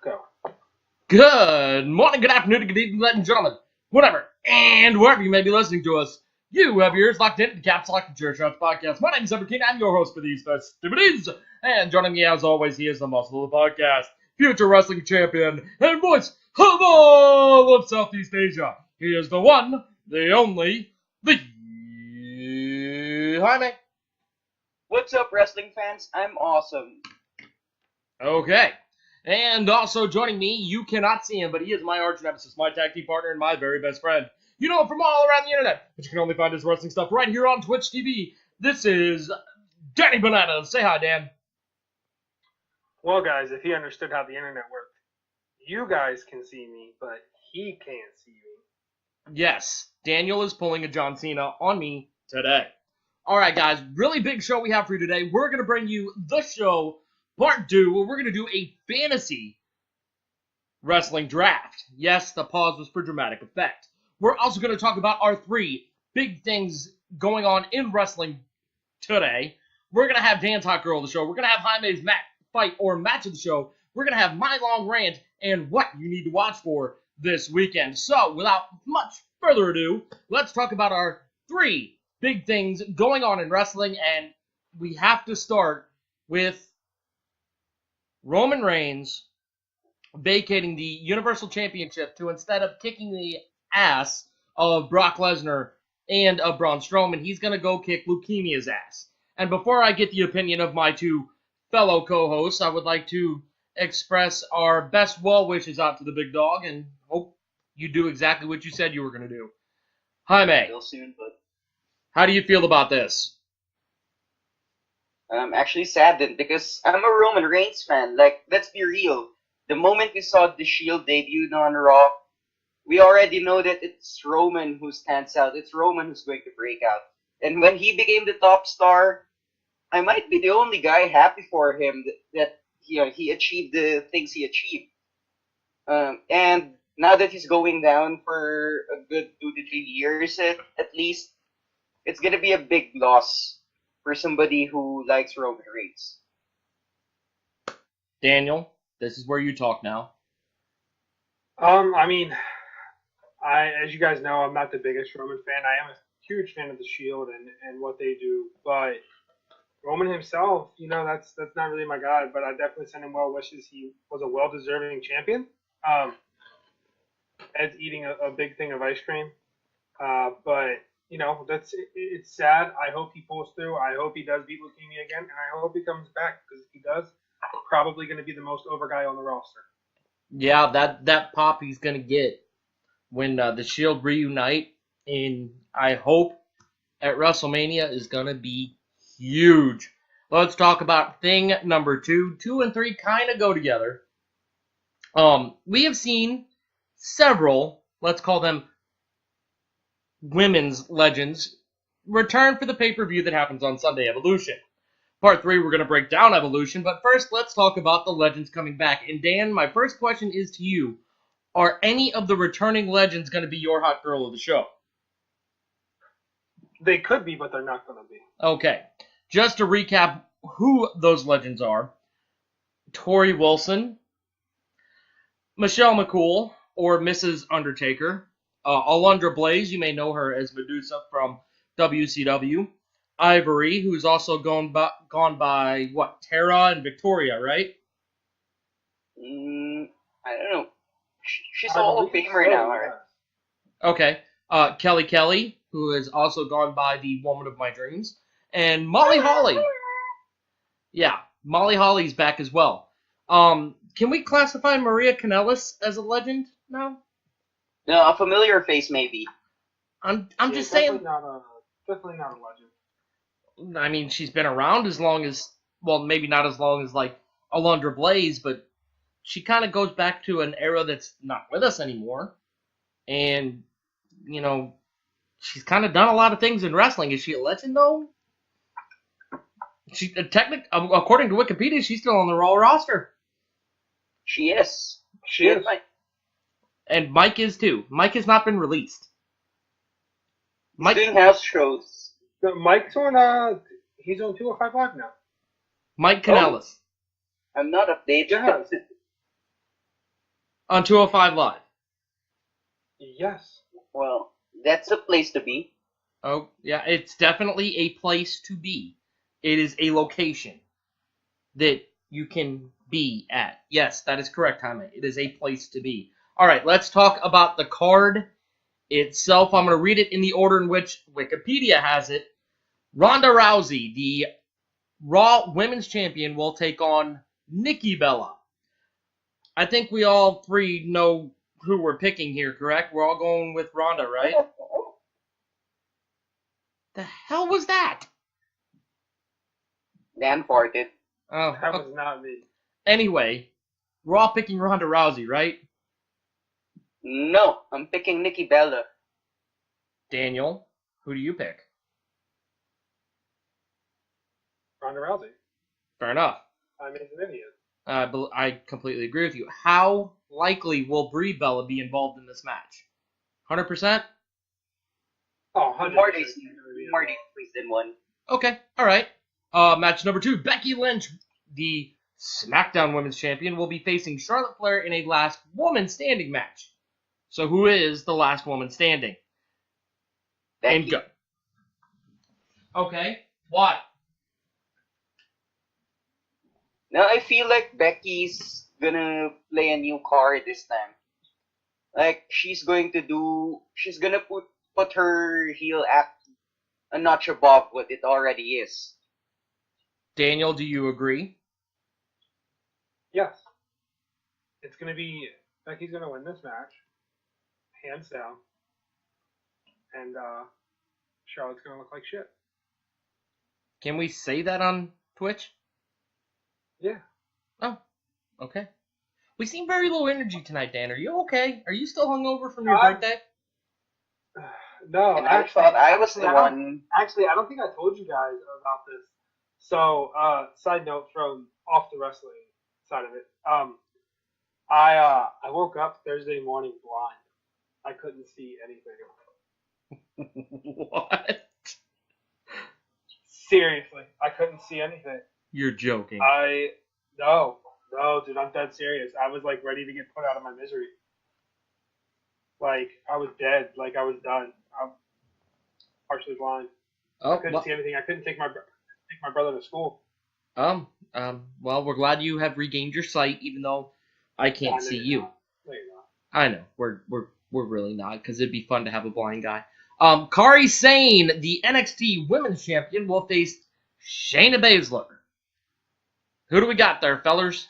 Go. Good morning, good afternoon, good evening, ladies and gentlemen, whatever, and wherever you may be listening to us. You have your ears locked into the Caps Lock and Church Shots podcast. My name is King. I'm your host for these festivities, and joining me as always, he is the muscle of the podcast, future wrestling champion, and voice of all of Southeast Asia. He is the one, the only, the Jaime. What's up, wrestling fans? I'm awesome. Okay. And also joining me, you cannot see him, but he is my arch nemesis, my tag team partner, and my very best friend. You know him from all around the internet, but you can only find his wrestling stuff right here on Twitch TV. This is Danny Bananas. Say hi, Dan. Well, guys, if he understood how the internet worked, you guys can see me, but he can't see me. Yes, Daniel is pulling a John Cena on me today. All right, guys, really big show we have for you today. We're going to bring you the show Part 2, where we're going to do a fantasy wrestling draft. Yes, the pause was for dramatic effect. We're also going to talk about our 3 big things going on in wrestling today. We're going to have Dan's Hot Girl of the show. We're going to have Jaime's fight or match of the show. We're going to have my long rant and what you need to watch for this weekend. So, without much further ado, let's talk about our 3 big things going on in wrestling. And we have to start with Roman Reigns vacating the Universal Championship to, instead of kicking the ass of Brock Lesnar and of Braun Strowman, he's going to go kick Leukemia's ass. And before I get the opinion of my 2 fellow co-hosts, I would like to express our best well wishes out to the big dog and hope you do exactly what you said you were going to do. Jaime, Real soon, but how do you feel about this? I'm actually saddened because I'm a Roman Reigns fan. Like, let's be real. The moment we saw the Shield debut on Raw, we already know that it's Roman who stands out. It's Roman who's going to break out. And when he became the top star, I might be the only guy happy for him that he achieved the things he achieved. And now that he's going down for a good 2 to 3 years, at least, it's gonna be a big loss for somebody who likes Roman Reigns. Daniel, this is where you talk now. As you guys know, I'm not the biggest Roman fan. I am a huge fan of the Shield and what they do, but Roman himself, that's not really my guy. But I definitely send him well wishes. He was a well-deserving champion. Ed's eating a big thing of ice cream, but it's sad. I hope he pulls through. I hope he does beat leukemia again, and I hope he comes back, because if he does, probably going to be the most over guy on the roster. Yeah, that pop he's going to get when the Shield reunite, and I hope at WrestleMania, is going to be huge. Let's talk about thing number 2. 2 and 3 kind of go together. We have seen several, let's call them women's legends, return for the pay-per-view that happens on Sunday, Evolution. Part 3, we're going to break down Evolution, but first, let's talk about the legends coming back. And Dan, my first question is to you. Are any of the returning legends going to be your hot girl of the show? They could be, but they're not going to be. Okay. Just to recap who those legends are: Tori Wilson, Michelle McCool, or Mrs. Undertaker, Alundra Blaze, you may know her as Medusa from WCW, Ivory, who's also gone by what, Tara and Victoria, right? I don't know. She's a Hall of Famer now, right? Okay. Kelly, who has also gone by the Woman of My Dreams, and Molly Holly. Yeah, Molly Holly's back as well. Can we classify Maria Kanellis as a legend now? No, a familiar face, maybe. I'm just saying. Definitely not a legend. I mean, she's been around as long as, well, maybe not as long as, like, Alundra Blaze, but she kind of goes back to an era that's not with us anymore. And, she's kind of done a lot of things in wrestling. Is she a legend, though? According to Wikipedia, she's still on the Raw roster. She is. She is. And Mike is, too. Mike has not been released. Mike doing house shows. Mike's on, he's on 205 Live now. Mike Kanellis. I'm not updated. Yeah. On 205 Live. Yes. Well, that's a place to be. Oh, yeah, it's definitely a place to be. It is a location that you can be at. Yes, that is correct, Jaime. It is a place to be. All right, let's talk about the card itself. I'm going to read it in the order in which Wikipedia has it. Ronda Rousey, the Raw Women's Champion, will take on Nikki Bella. I think we all three know who we're picking here, correct? We're all going with Ronda, right? The hell was that? Dan farted. Oh, That was not me. anyway, we're all picking Ronda Rousey, right? No, I'm picking Nikki Bella. Daniel, who do you pick? Ronda Rousey. Fair enough. I'm an idiot. I completely agree with you. How likely will Brie Bella be involved in this match? 100%? Oh, 100%. More days than one. Okay, all right. Match number 2. Becky Lynch, the SmackDown Women's Champion, will be facing Charlotte Flair in a last woman standing match. So who is the last woman standing? Becky. And go. Okay, why? Now I feel like Becky's gonna play a new card this time. Like she's gonna put her heel act a notch above what it already is. Daniel, do you agree? Yes. It's going to be Becky's going to win this match, hands down. And Charlotte's going to look like shit. Can we say that on Twitch? Yeah. Oh, okay. We seem very low energy tonight, Dan. Are you okay? Are you still hungover from your I'm- birthday? No, And I thought I was the one. Actually, I don't think I told you guys about this. So, side note from off the wrestling side of it. I woke up Thursday morning blind. I couldn't see anything. What? Seriously, I couldn't see anything. You're joking. No, dude, I'm dead serious. I was like ready to get put out of my misery. Like I was dead. Like I was done. I'm partially blind. I Oh, couldn't see anything. I couldn't take my brother to school. well, we're glad you have regained your sight, even though I can't see you. No, you're not. I know we're really not, because it'd be fun to have a blind guy. Kari Sane, the NXT Women's Champion, will face Shayna Baszler. Who do we got there, fellers?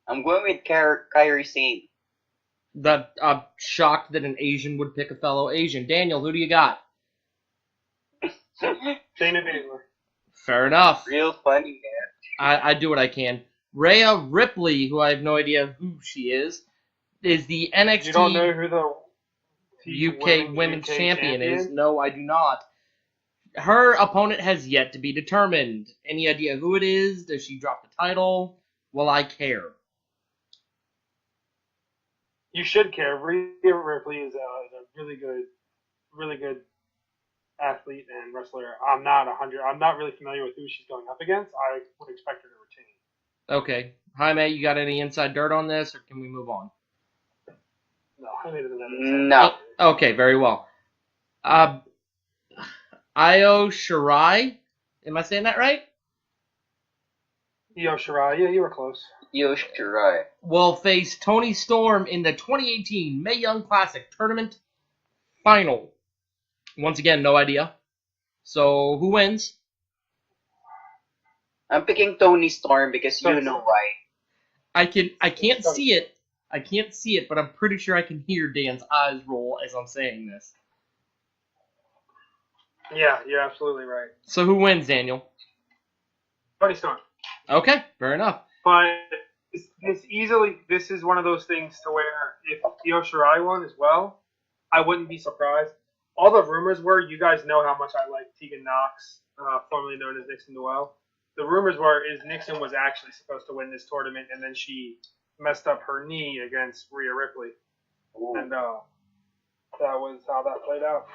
I'm going with Kairi Sane. I'm shocked that an Asian would pick a fellow Asian. Daniel, who do you got? Shayna Baszler. Fair enough. Real funny, man. I do what I can. Rhea Ripley, who I have no idea who she is the NXT You don't know who the UK Women's Champion is. No, I do not. Her opponent has yet to be determined. Any idea who it is? Does she drop the title? Will I care? You should care. Rhea Ripley is a really good athlete and wrestler. I'm not really familiar with who she's going up against. I would expect her to retain. Okay. Jaime, you got any inside dirt on this, or can we move on? No, I made it another. No. Okay, very well. Io Shirai, am I saying that right? Io Shirai, yeah, you were close. Yoshirai. Will face Toni Storm in the 2018 Mae Young Classic Tournament Final. Once again, no idea. So, who wins? I'm picking Toni Storm because you know why. I can't see it. I can't see it, but I'm pretty sure I can hear Dan's eyes roll as I'm saying this. Yeah, you're absolutely right. So who wins, Daniel? Toni Storm. Okay, fair enough. But this is one of those things to where if Io Shirai won as well, I wouldn't be surprised. All the rumors were, you guys know how much I like Tegan Knox, formerly known as Nixon Noel. The rumors were Nixon was actually supposed to win this tournament, and then she messed up her knee against Rhea Ripley. Ooh. And that was how that played out.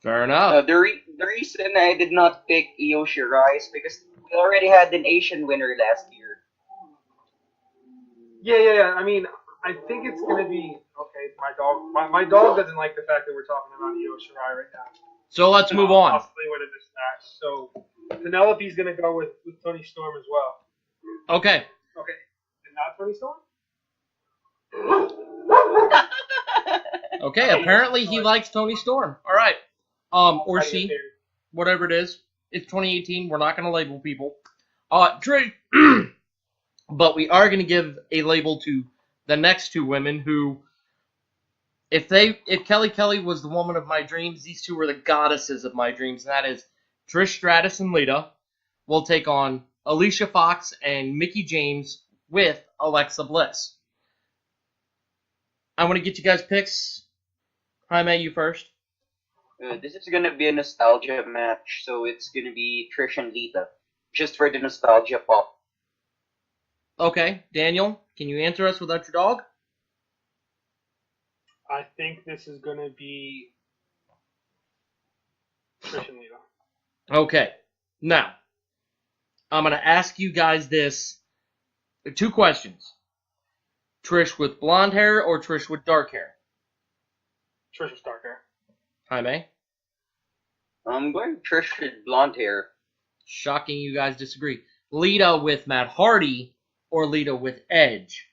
Fair enough. The reason I did not pick Io Shirai is because we already had an Asian winner last year. Yeah. I mean, I think it's gonna be okay. My dog doesn't like the fact that we're talking about Io Shirai right now. So let's move on. Possibly winning this match. So Penelope's gonna go with Tony Storm as well. Okay. Okay. And not Tony Storm? Okay, apparently he likes Tony Storm. All right. Or How do you she, feel? whatever it is. It's 2018. We're not going to label people. Trish, but we are going to give a label to the next two women who, if Kelly was the woman of my dreams, these two were the goddesses of my dreams, and that is Trish Stratus and Lita will take on Alicia Fox and Mickie James with Alexa Bliss. I want to get you guys picks. Jaime, you first. This is gonna be a nostalgia match, so it's gonna be Trish and Lita, just for the nostalgia pop. Okay, Daniel, can you answer us without your dog? I think this is gonna be Trish and Lita. Okay, now I'm gonna ask you guys this: two questions. Trish with blonde hair or Trish with dark hair? Trish with dark hair. Jaime? I'm going Trish with blonde hair. Shocking you guys disagree. Lita with Matt Hardy or Lita with Edge?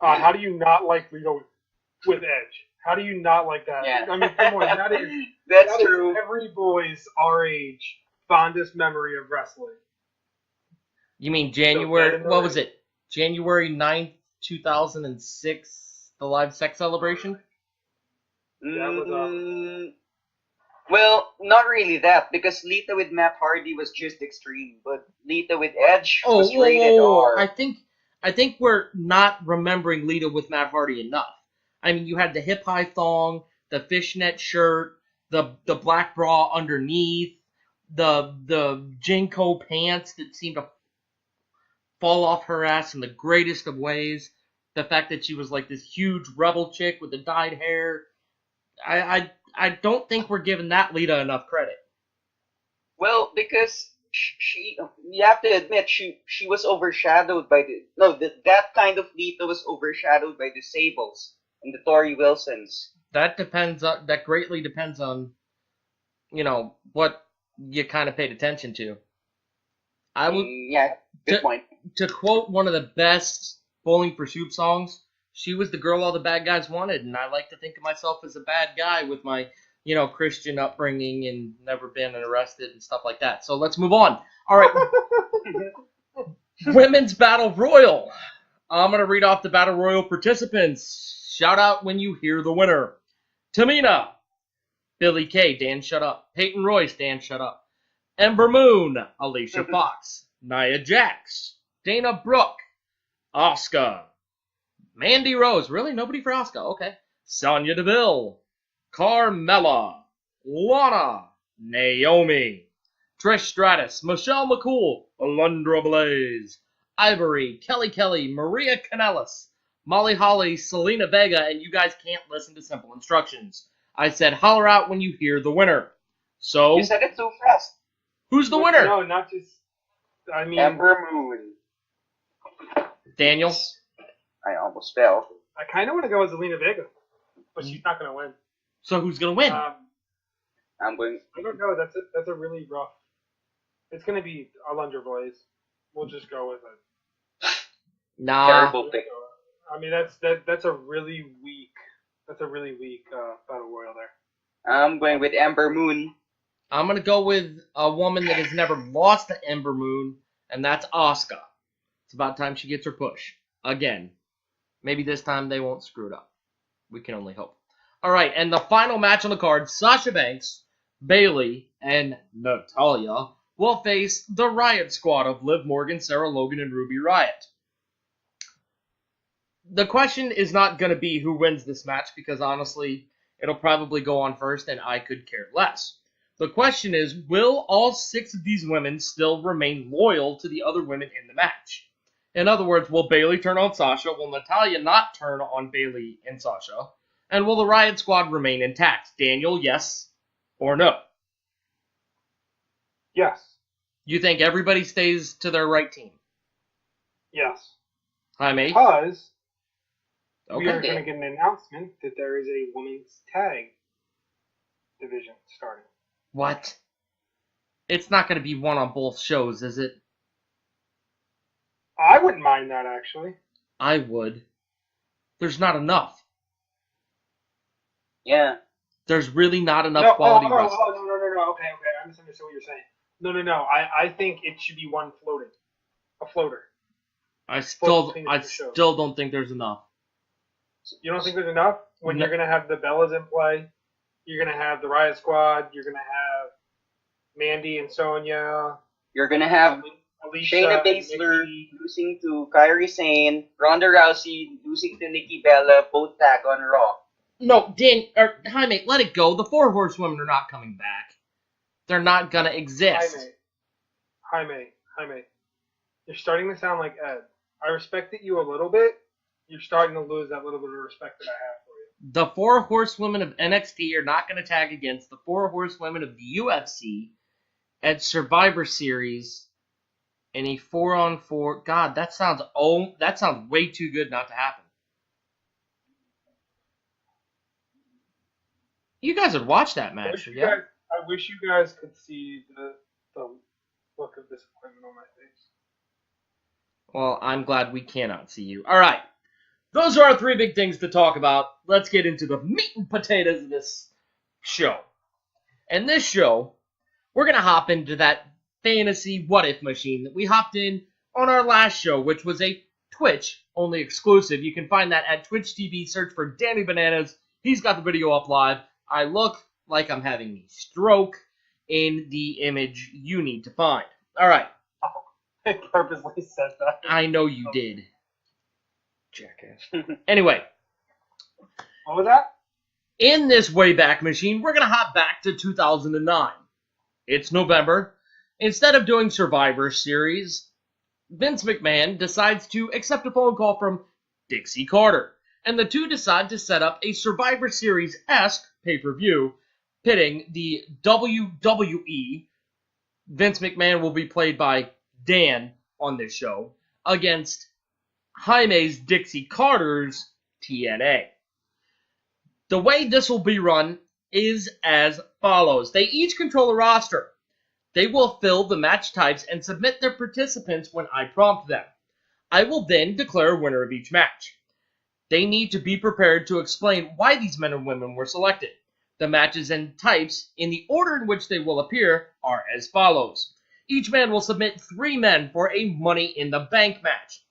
How do you not like Lita with Edge? How do you not like that? Yeah. I mean, come on, that is That's that is true. every boy's our age fondest memory of wrestling. You mean So January, better than what was the- it? January 9th, 2006, the live sex celebration? That was, Well, not really that, because Lita with Matt Hardy was just extreme, but Lita with Edge Oh, was rated R. I think we're not remembering Lita with Matt Hardy enough. I mean, you had the hip high thong, the fishnet shirt, the black bra underneath, the Jinko pants that seemed to fall off her ass in the greatest of ways. The fact that she was like this huge rebel chick with the dyed hair. I don't think we're giving that Lita enough credit. Well, because she, you have to admit, she was overshadowed by that kind of Lita was overshadowed by the Sables and the Tori Wilsons. That greatly depends on, what you kind of paid attention to. I would Yeah, good point. to quote one of the best Bowling for Soup songs. She was the girl all the bad guys wanted, and I like to think of myself as a bad guy with my, Christian upbringing and never been arrested and stuff like that. So let's move on. All right, Women's Battle Royal. I'm going to read off the Battle Royal participants. Shout out when you hear the winner. Tamina. Billy Kay, Dan, shut up. Peyton Royce, Dan, shut up. Ember Moon, Alicia Fox. Nia Jax. Dana Brooke. Asuka. Mandy Rose. Really? Nobody for Asuka? Okay. Sonya Deville. Carmella. Lana. Naomi. Trish Stratus. Michelle McCool. Alundra Blaze. Ivory. Kelly. Maria Kanellis. Molly Holly. Selena Vega. And you guys can't listen to simple instructions. I said holler out when you hear the winner. So, You said it too fast. who's the winner? No, not just. I mean, Ember Moon. Daniel? I almost fell. I kind of want to go with Zelina Vega, but she's not going to win. So who's going to win? I'm going. I don't know. That's a really rough. It's going to be Alundra Blaze. We'll just go with it. Nah. Terrible pick. I mean, that's a really weak. That's a really weak battle royal there. I'm going with Ember Moon. I'm going to go with a woman that has never lost to Ember Moon, and that's Asuka. It's about time she gets her push. Again. Maybe this time they won't screw it up. We can only hope. All right, and the final match on the card, Sasha Banks, Bayley, and Natalya will face the Riot Squad of Liv Morgan, Sarah Logan, and Ruby Riott. The question is not going to be who wins this match, because honestly, it'll probably go on first, and I could care less. The question is, will all 6 of these women still remain loyal to the other women in the match? In other words, will Bayley turn on Sasha? Will Natalya not turn on Bayley and Sasha? And will the Riot Squad remain intact? Daniel, yes or no? Yes. You think everybody stays to their right team? Yes. Jaime. Because we are Okay. going to get an announcement that there is a women's tag division starting. What? It's not going to be one on both shows, is it? I wouldn't mind that, actually. I would. There's not enough. Yeah. There's really not enough quality wrestlers. No. Okay. I misunderstood what you're saying. No. I think it should be one floating. A floater. I still don't think there's enough. You don't think there's enough? When you're going to have the Bellas in play, you're going to have the Riot Squad, you're going to have Mandy and Sonya. You're going to have Alicia, Shayna Baszler losing to Kairi Sane, Ronda Rousey losing to Nikki Bella, both back on Raw. No, Jaime, let it go. The 4 Horsewomen are not coming back. They're not gonna exist. Jaime. You're starting to sound like Ed. I respected you a little bit. You're starting to lose that little bit of respect that I have for you. The 4 Horsewomen of NXT are not gonna tag against the 4 Horsewomen of the UFC at Survivor Series in a 4-on-4. God, that sounds way too good not to happen. You guys would watch that match, yeah? I wish you guys could see the look of disappointment on my face. Well, I'm glad we cannot see you. All right. Those are our 3 big things to talk about. Let's get into the meat and potatoes of this show. And this show, we're going to hop into that fantasy what-if machine that we hopped in on our last show, which was a Twitch-only exclusive. You can find that at Twitch TV. Search for Danny Bananas. He's got the video up live. I look like I'm having a stroke in the image you need to find. All right. Oh, I purposely said that. I know you did. Jackass. Anyway. What was that? In this Wayback Machine, we're going to hop back to 2009. It's November. Instead of doing Survivor Series, Vince McMahon decides to accept a phone call from Dixie Carter. And the two decide to set up a Survivor Series-esque pay-per-view pitting the WWE. Vince McMahon will be played by Dan on this show against Jaime's Dixie Carter's TNA. The way this will be run is as follows. They each control a roster. They will fill the match types and submit their participants when I prompt them. I will then declare a winner of each match. They need to be prepared to explain why these men and women were selected. The matches and types, in the order in which they will appear, are as follows. Each man will submit 3 men for a Money in the Bank match.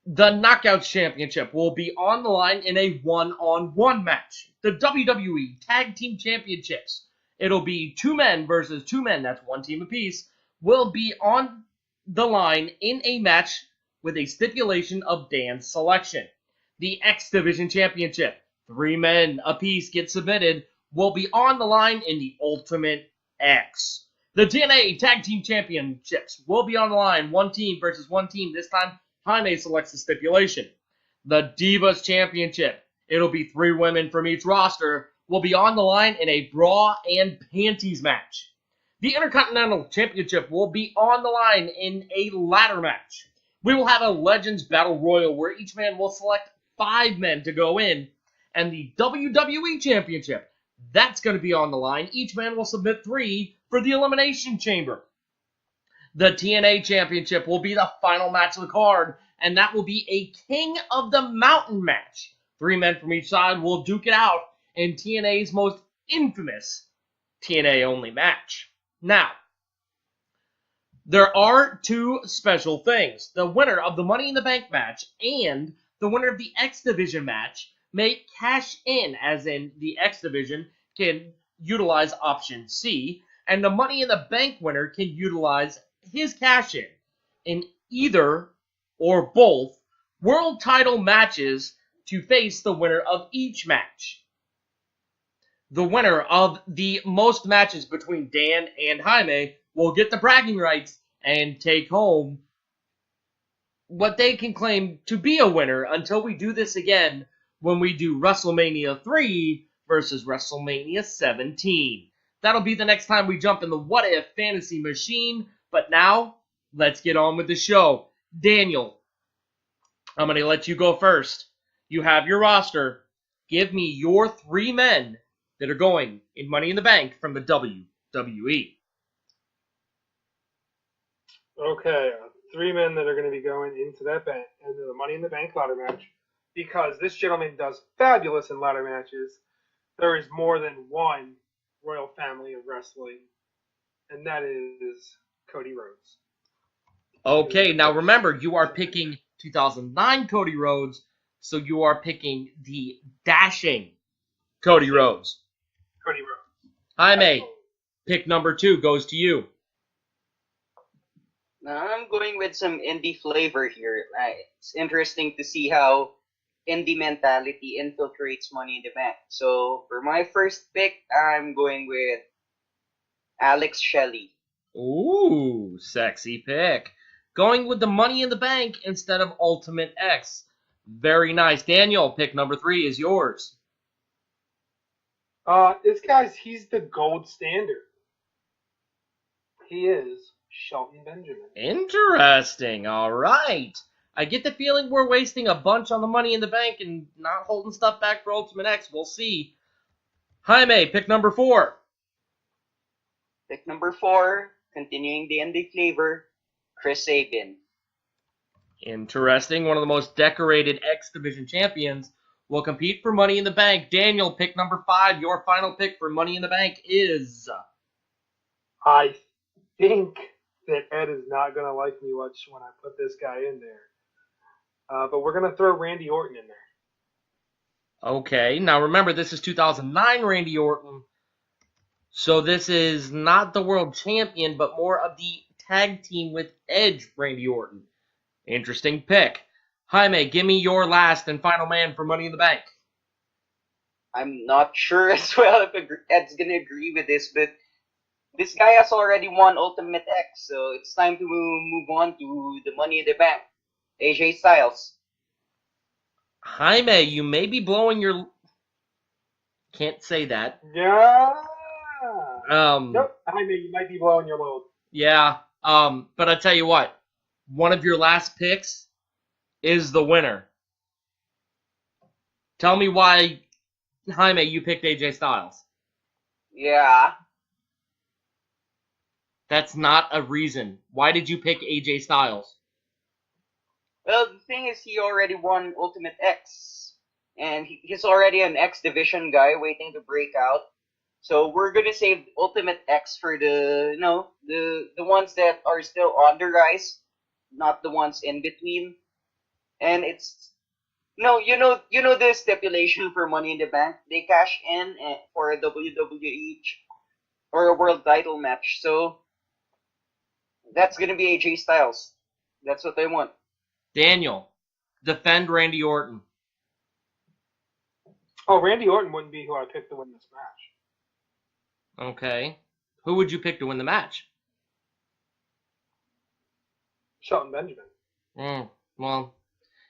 The Knockouts Championship will be on the line in a 1-on-1 match. The WWE Tag Team Championships, it'll be 2 men versus 2 men, that's 1 team apiece, will be on the line in a match with a stipulation of Dan's selection. The X Division Championship, 3 men apiece get submitted, will be on the line in the Ultimate X. The TNA Tag Team Championships will be on the line, 1 team versus 1 team. This time, Jaime selects the stipulation. The Divas Championship, it'll be 3 women from each roster, will be on the line in a bra and panties match. The Intercontinental Championship will be on the line in a ladder match. We will have a Legends Battle Royal where each man will select 5 men to go in. And the WWE Championship, that's going to be on the line. Each man will submit 3 for the Elimination Chamber. The TNA Championship will be the final match of the card, and that will be a King of the Mountain match. 3 men from each side will duke it out in TNA's most infamous TNA-only match. Now, there are 2 special things. The winner of the Money in the Bank match and the winner of the X Division match may cash in, as in the X Division can utilize option C, and the Money in the Bank winner can utilize his cash in either or both world title matches to face the winner of each match. The winner of the most matches between Dan and Jaime will get the bragging rights and take home what they can claim to be a winner until we do this again when we do WrestleMania 3 versus WrestleMania 17. That'll be the next time we jump in the What If Fantasy Machine. But now, let's get on with the show. Daniel, I'm going to let you go first. You have your roster. Give me your 3 men that are going in Money in the Bank from the WWE. Okay, 3 men that are going to be going into the Money in the Bank ladder match, because this gentleman does fabulous in ladder matches. There is more than one royal family of wrestling, and that is Cody Rhodes. Okay, now remember, you are picking 2009 Cody Rhodes, so you are picking the dashing Cody Rhodes. Cody Rhodes. Jaime, pick number 2 goes to you. Now I'm going with some indie flavor here. It's interesting to see how indie mentality infiltrates Money in the Bank. So for my first pick, I'm going with Alex Shelley. Ooh, sexy pick. Going with the Money in the Bank instead of Ultimate X. Very nice. Daniel, pick number 3 is yours. He's the gold standard. He is Shelton Benjamin. Interesting. All right. I get the feeling we're wasting a bunch on the Money in the Bank and not holding stuff back for Ultimate X. We'll see. Jaime, pick number 4. Pick number 4, continuing the indie flavor, Chris Sabin. Interesting. One of the most decorated X Division champions will compete for Money in the Bank. Daniel, pick number 5. Your final pick for Money in the Bank is... I think that Ed is not going to like me much when I put this guy in there. But we're going to throw Randy Orton in there. Okay. Now remember, this is 2009 Randy Orton. So this is not the world champion, but more of the tag team with Edge Randy Orton. Interesting pick. Jaime, give me your last and final man for Money in the Bank. I'm not sure as well if Ed's gonna agree with this, but this guy has already won Ultimate X, so it's time to move on to the Money in the Bank. AJ Styles. Jaime, you may be blowing your... Can't say that. Yeah. Nope. Jaime, you might be blowing your load. Yeah. But I tell you what, one of your last picks is the winner. Tell me why, Jaime, you picked AJ Styles. Yeah. That's not a reason. Why did you pick AJ Styles? Well, the thing is, he already won Ultimate X, and he's already an X Division guy waiting to break out. So we're gonna save Ultimate X for the the ones that are still on the rise, not the ones in between. And it's you know the stipulation for Money in the Bank. They cash in for a WWE or a world title match. So that's gonna be AJ Styles. That's what they want. Daniel, defend Randy Orton. Oh, Randy Orton wouldn't be who I picked to win this match. Okay. Who would you pick to win the match? Shelton Benjamin. Well,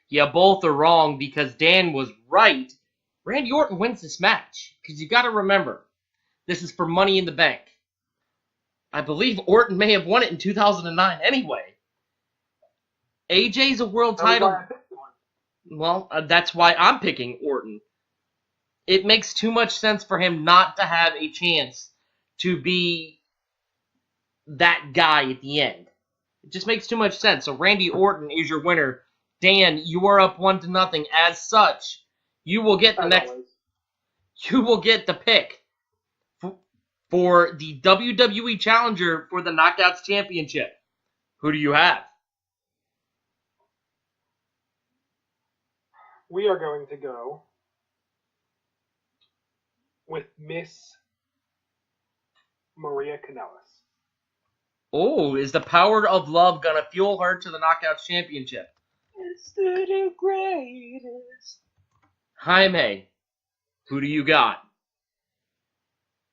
yeah, both are wrong because Dan was right. Randy Orton wins this match. Because you got to remember, this is for Money in the Bank. I believe Orton may have won it in 2009 anyway. AJ's a world title. Well, that's why I'm picking Orton. It makes too much sense for him not to have a chance to be that guy at the end. It just makes too much sense. So Randy Orton is your winner. Dan, you are up 1-0. As such, you will get the next. You will get the pick for the WWE Challenger for the Knockouts Championship. Who do you have? We are going to go with Miss Maria Kanellis. Oh, is the power of love gonna fuel her to the Knockouts Championship? It's the greatest. Jaime, who do you got?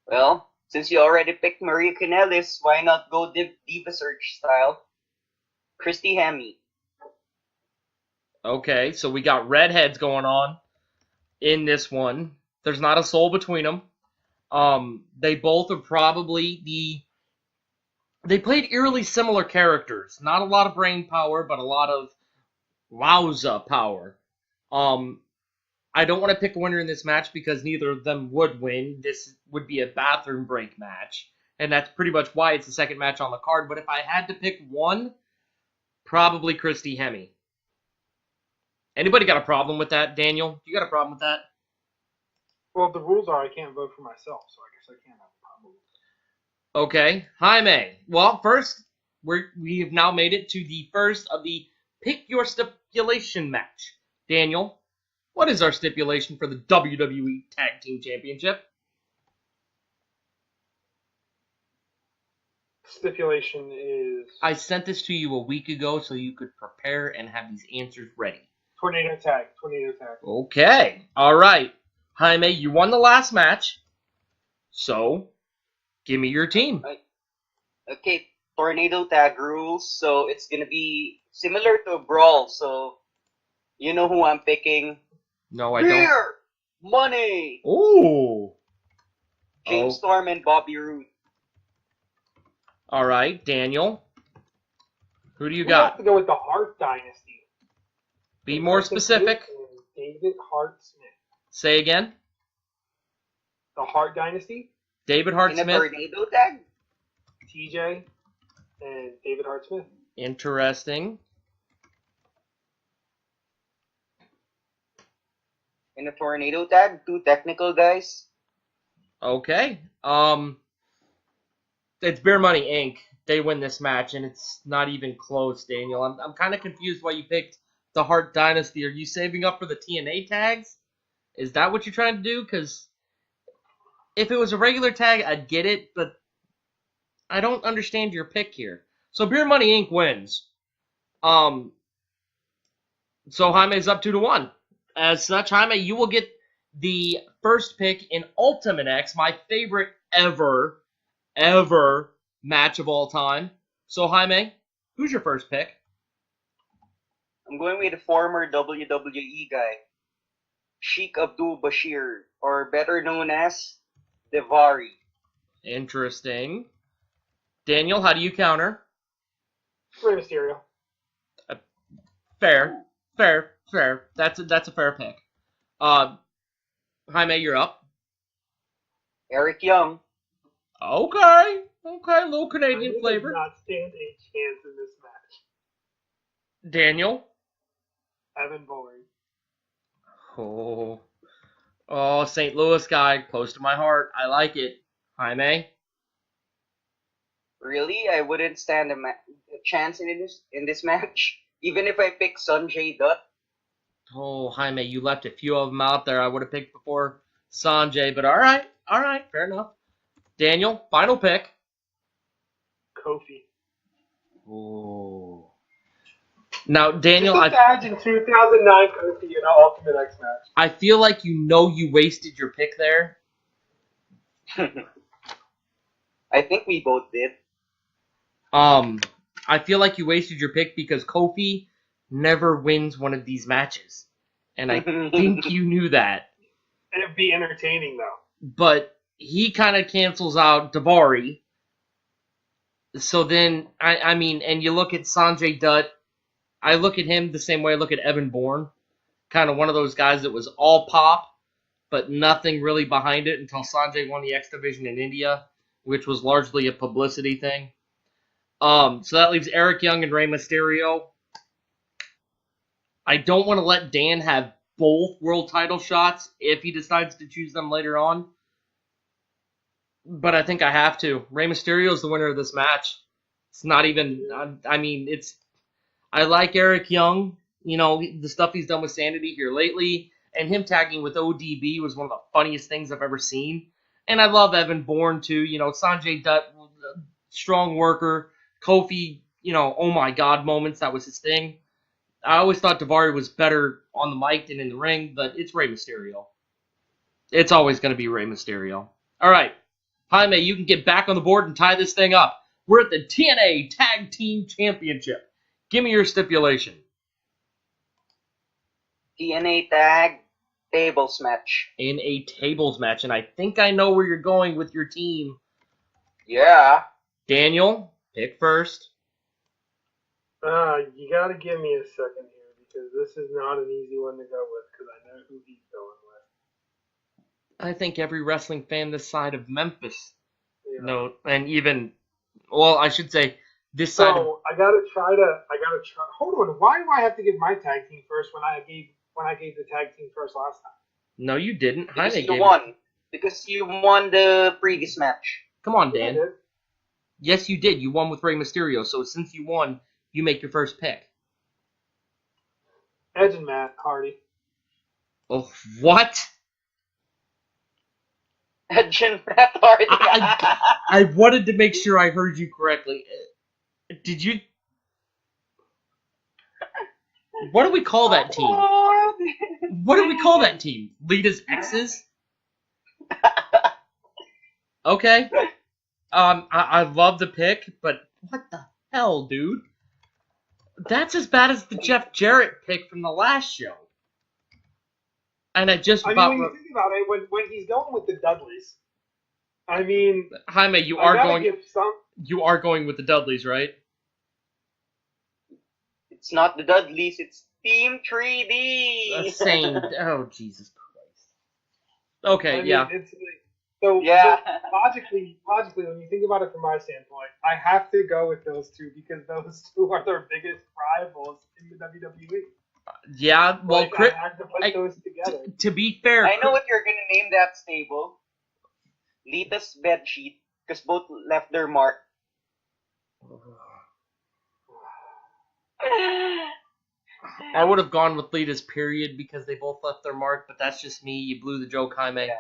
Well, since you already picked Maria Kanellis, why not go Diva Search style? Christy Hemme. Okay, so we got redheads going on in this one. There's not a soul between them. They both are probably they played eerily similar characters. Not a lot of brain power, but a lot of Wowza power. I don't want to pick a winner in this match because neither of them would win. This would be a bathroom break match. And that's pretty much why it's the second match on the card. But if I had to pick one, probably Christy Hemme. Anybody got a problem with that, Daniel? You got a problem with that? Well, the rules are I can't vote for myself, so I guess I can't have a problem. Okay, Jaime. Well, first, we have now made it to the first of the Pick Your Stipulation match. Daniel, what is our stipulation for the WWE Tag Team Championship? Stipulation is I sent this to you a week ago so you could prepare and have these answers ready. tornado tag. Tornado tag. Okay, all right. Jaime, you won the last match, so give me your team. Okay, tornado tag rules. So it's gonna be similar to a brawl. So you know who I'm picking. No, I don't. Beer, money. Ooh. James Oh. Storm and Bobby Roode. All right, Daniel. Who do you We have got? to go with the Hart Dynasty. Be more specific. And David Hart Smith. Say again. The Hart Dynasty. David Hart In a Smith. tornado tag. TJ and David Hart Smith. Interesting. In a tornado tag, two technical guys. Okay. It's Beer Money Inc. They win this match, and it's not even close, Daniel. I'm kind of confused why you picked the Hart Dynasty. Are you saving up for the TNA tags? Is that what you're trying to do? Because if it was a regular tag, I'd get it, but I don't understand your pick here. So Beer Money Inc. wins. So Jaime's up 2-1. As such, Jaime, you will get the first pick in Ultimate X, my favorite ever match of all time. So Jaime, who's your first pick? I'm going with a former WWE guy, Sheikh Abdul Bashir, or better known as Devari. Interesting. Daniel, how do you counter? Rey Mysterio. Fair. That's a fair pick. Jaime, you're up. Eric Young. Okay, a little Canadian He does flavor. not stand a chance in this match. Daniel. Evan Boring. Oh, St. Louis guy, close to my heart. I like it. Jaime. Really, I wouldn't stand a chance in this match, even if I pick Sanjay Dutt. Oh, Jaime, you left a few of them out there I would have picked before Sanjay, but all right, fair enough. Daniel, final pick. Kofi. Oh. Now, Daniel, Just imagine 2009 Kofi in an Ultimate X match. I feel like you wasted your pick there. I think we both did. I feel like you wasted your pick because Kofi never wins one of these matches. And I think you knew that. It'd be entertaining, though. But he kind of cancels out Davari. So then, I mean, and you look at Sanjay Dutt, I look at him the same way I look at Evan Bourne. Kind of one of those guys that was all pop, but nothing really behind it until Sanjay won the X Division in India, which was largely a publicity thing. So that leaves Eric Young and Rey Mysterio. I don't want to let Dan have both world title shots if he decides to choose them later on. But I think I have to. Rey Mysterio is the winner of this match. It's not even, I like Eric Young. You know, the stuff he's done with Sanity here lately. And him tagging with ODB was one of the funniest things I've ever seen. And I love Evan Bourne, too. You know, Sanjay Dutt, strong worker. Kofi, you know, oh my God moments. That was his thing. I always thought Davari was better on the mic than in the ring, but it's Rey Mysterio. It's always going to be Rey Mysterio. All right. Jaime, you can get back on the board and tie this thing up. We're at the TNA Tag Team Championship. Give me your stipulation. TNA tag tables match. In a tables match, and I think I know where you're going with your team. Yeah. Daniel, pick first. You gotta give me a second here because this is not an easy one to go with because I know who he's going with. I think every wrestling fan this side of Memphis, Yeah. and even, well, I should say this side of. So I gotta try. Hold on. Why do I have to give my tag team first when I gave the tag team first last time? No, you didn't. Because Jaime you gave won. Because you won the previous match. Come on, Yeah, I Dan. did. Yes, you did. You won with Rey Mysterio. So since you won, you make your first pick. Edge and Matt Hardy. Oh, what? Edge and Matt Hardy. I wanted to make sure I heard you correctly. Did you? What do we call that team? What do we call that team? Lita's exes? Okay. I love the pick, but what the hell, dude? That's as bad as the Jeff Jarrett pick from the last show. And I just I about. mean, when you think about it, when he's going with the Dudleys, I mean, Jaime, you I are gotta going. give some. You are going with the Dudleys, right? It's not the Dudleys, it's Team 3D. Same. Oh, Jesus Christ. Okay, I mean, yeah. it's like, so Yeah. logically, when you think about it from my standpoint, I have to go with those two because those two are their biggest rivals in the WWE. Yeah, well, Like, I had to put those together. to be fair, I know what you're gonna name that stable. Lita's bedsheet, because both left their mark. I would have gone with Lita's period because they both left their mark, but that's just me. You blew the joke, Jaime. Yeah.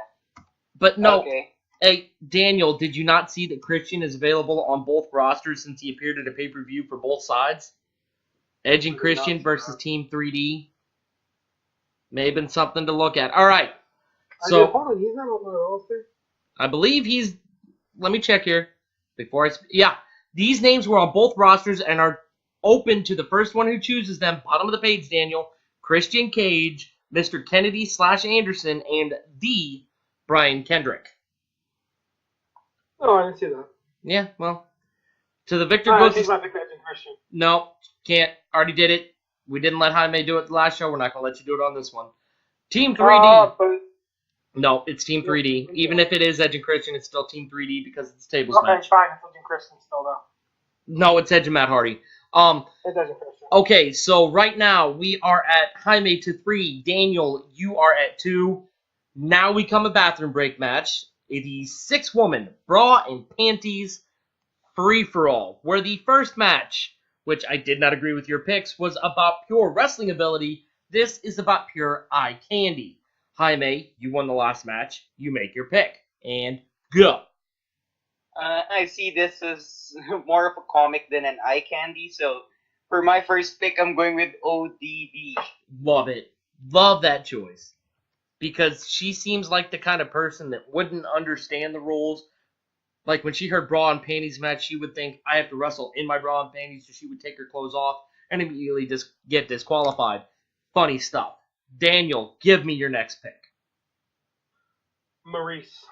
But no, Okay. hey, Daniel, did you not see that Christian is available on both rosters since he appeared at a pay-per-view for both sides? Edge and Christian versus Team 3D. May have been something to look at. All right. So, hold on, he's not on my roster. I believe he's. Let me check here. Yeah, these names were on both rosters and are open to the first one who chooses them. Bottom of the page, Daniel. Christian Cage, Mr. Kennedy / Anderson, and the Brian Kendrick. Oh, I didn't see that. Yeah, well, to the victor I goes. think my pick Edge and Christian. No, can't. Already did it. We didn't let Jaime do it the last show. We're not gonna let you do it on this one. Team 3D. But No, it's Team 3D. Even if it is Edge and Christian, it's still Team 3D because it's a tables okay, match. fine. It's Edge and Christian still though. No, it's Edge and Matt Hardy. It's Edge and Christian. Okay, so right now we are at Jaime to 3. Daniel, you are at 2. Now we come a bathroom break match. The 6-woman bra and panties free-for-all, where the first match, which I did not agree with your picks, was about pure wrestling ability. This is about pure eye candy. Jaime, you won the last match. You make your pick. And go. I see this as more of a comic than an eye candy, so for my first pick, I'm going with ODB. Love it. Love that choice. Because she seems like the kind of person that wouldn't understand the rules. Like when she heard bra and panties match, she would think, I have to wrestle in my bra and panties, so she would take her clothes off and immediately just get disqualified. Funny stuff. Daniel, give me your next pick. Maurice.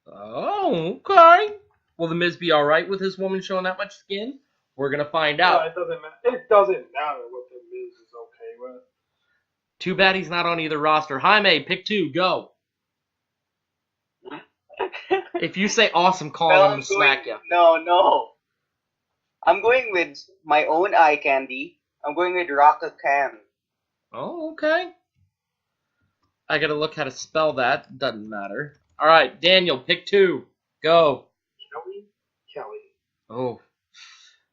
Oh, okay. Will The Miz be alright with his woman showing that much skin? We're going to find out. It doesn't matter. It doesn't matter what the Miz is okay with. Too bad he's not on either roster. Jaime, pick 2, go. If you say awesome, call him, I'm going to smack you. No. I'm going with my own eye candy. I'm going with Raka Khan. Oh, okay. I gotta look how to spell that. Doesn't matter. Alright, Daniel, pick 2. Go. Kelly. Oh.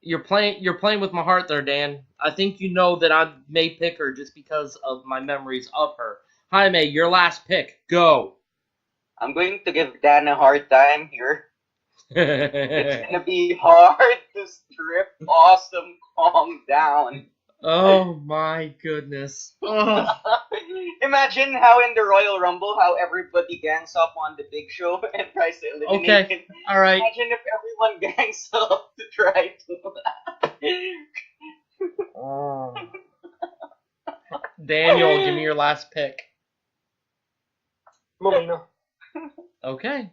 You're playing with my heart there, Dan. I think you know that I may pick her just because of my memories of her. Jaime, your last pick. Go. I'm going to give Dan a hard time here. It's gonna be hard to strip Awesome Calm down. Oh my goodness. Oh. Imagine how in the Royal Rumble, how everybody gangs up on the Big Show and tries to eliminate him. Alright. Imagine if everyone gangs up to try to. Oh. Daniel, give me your last pick. Molina. Okay.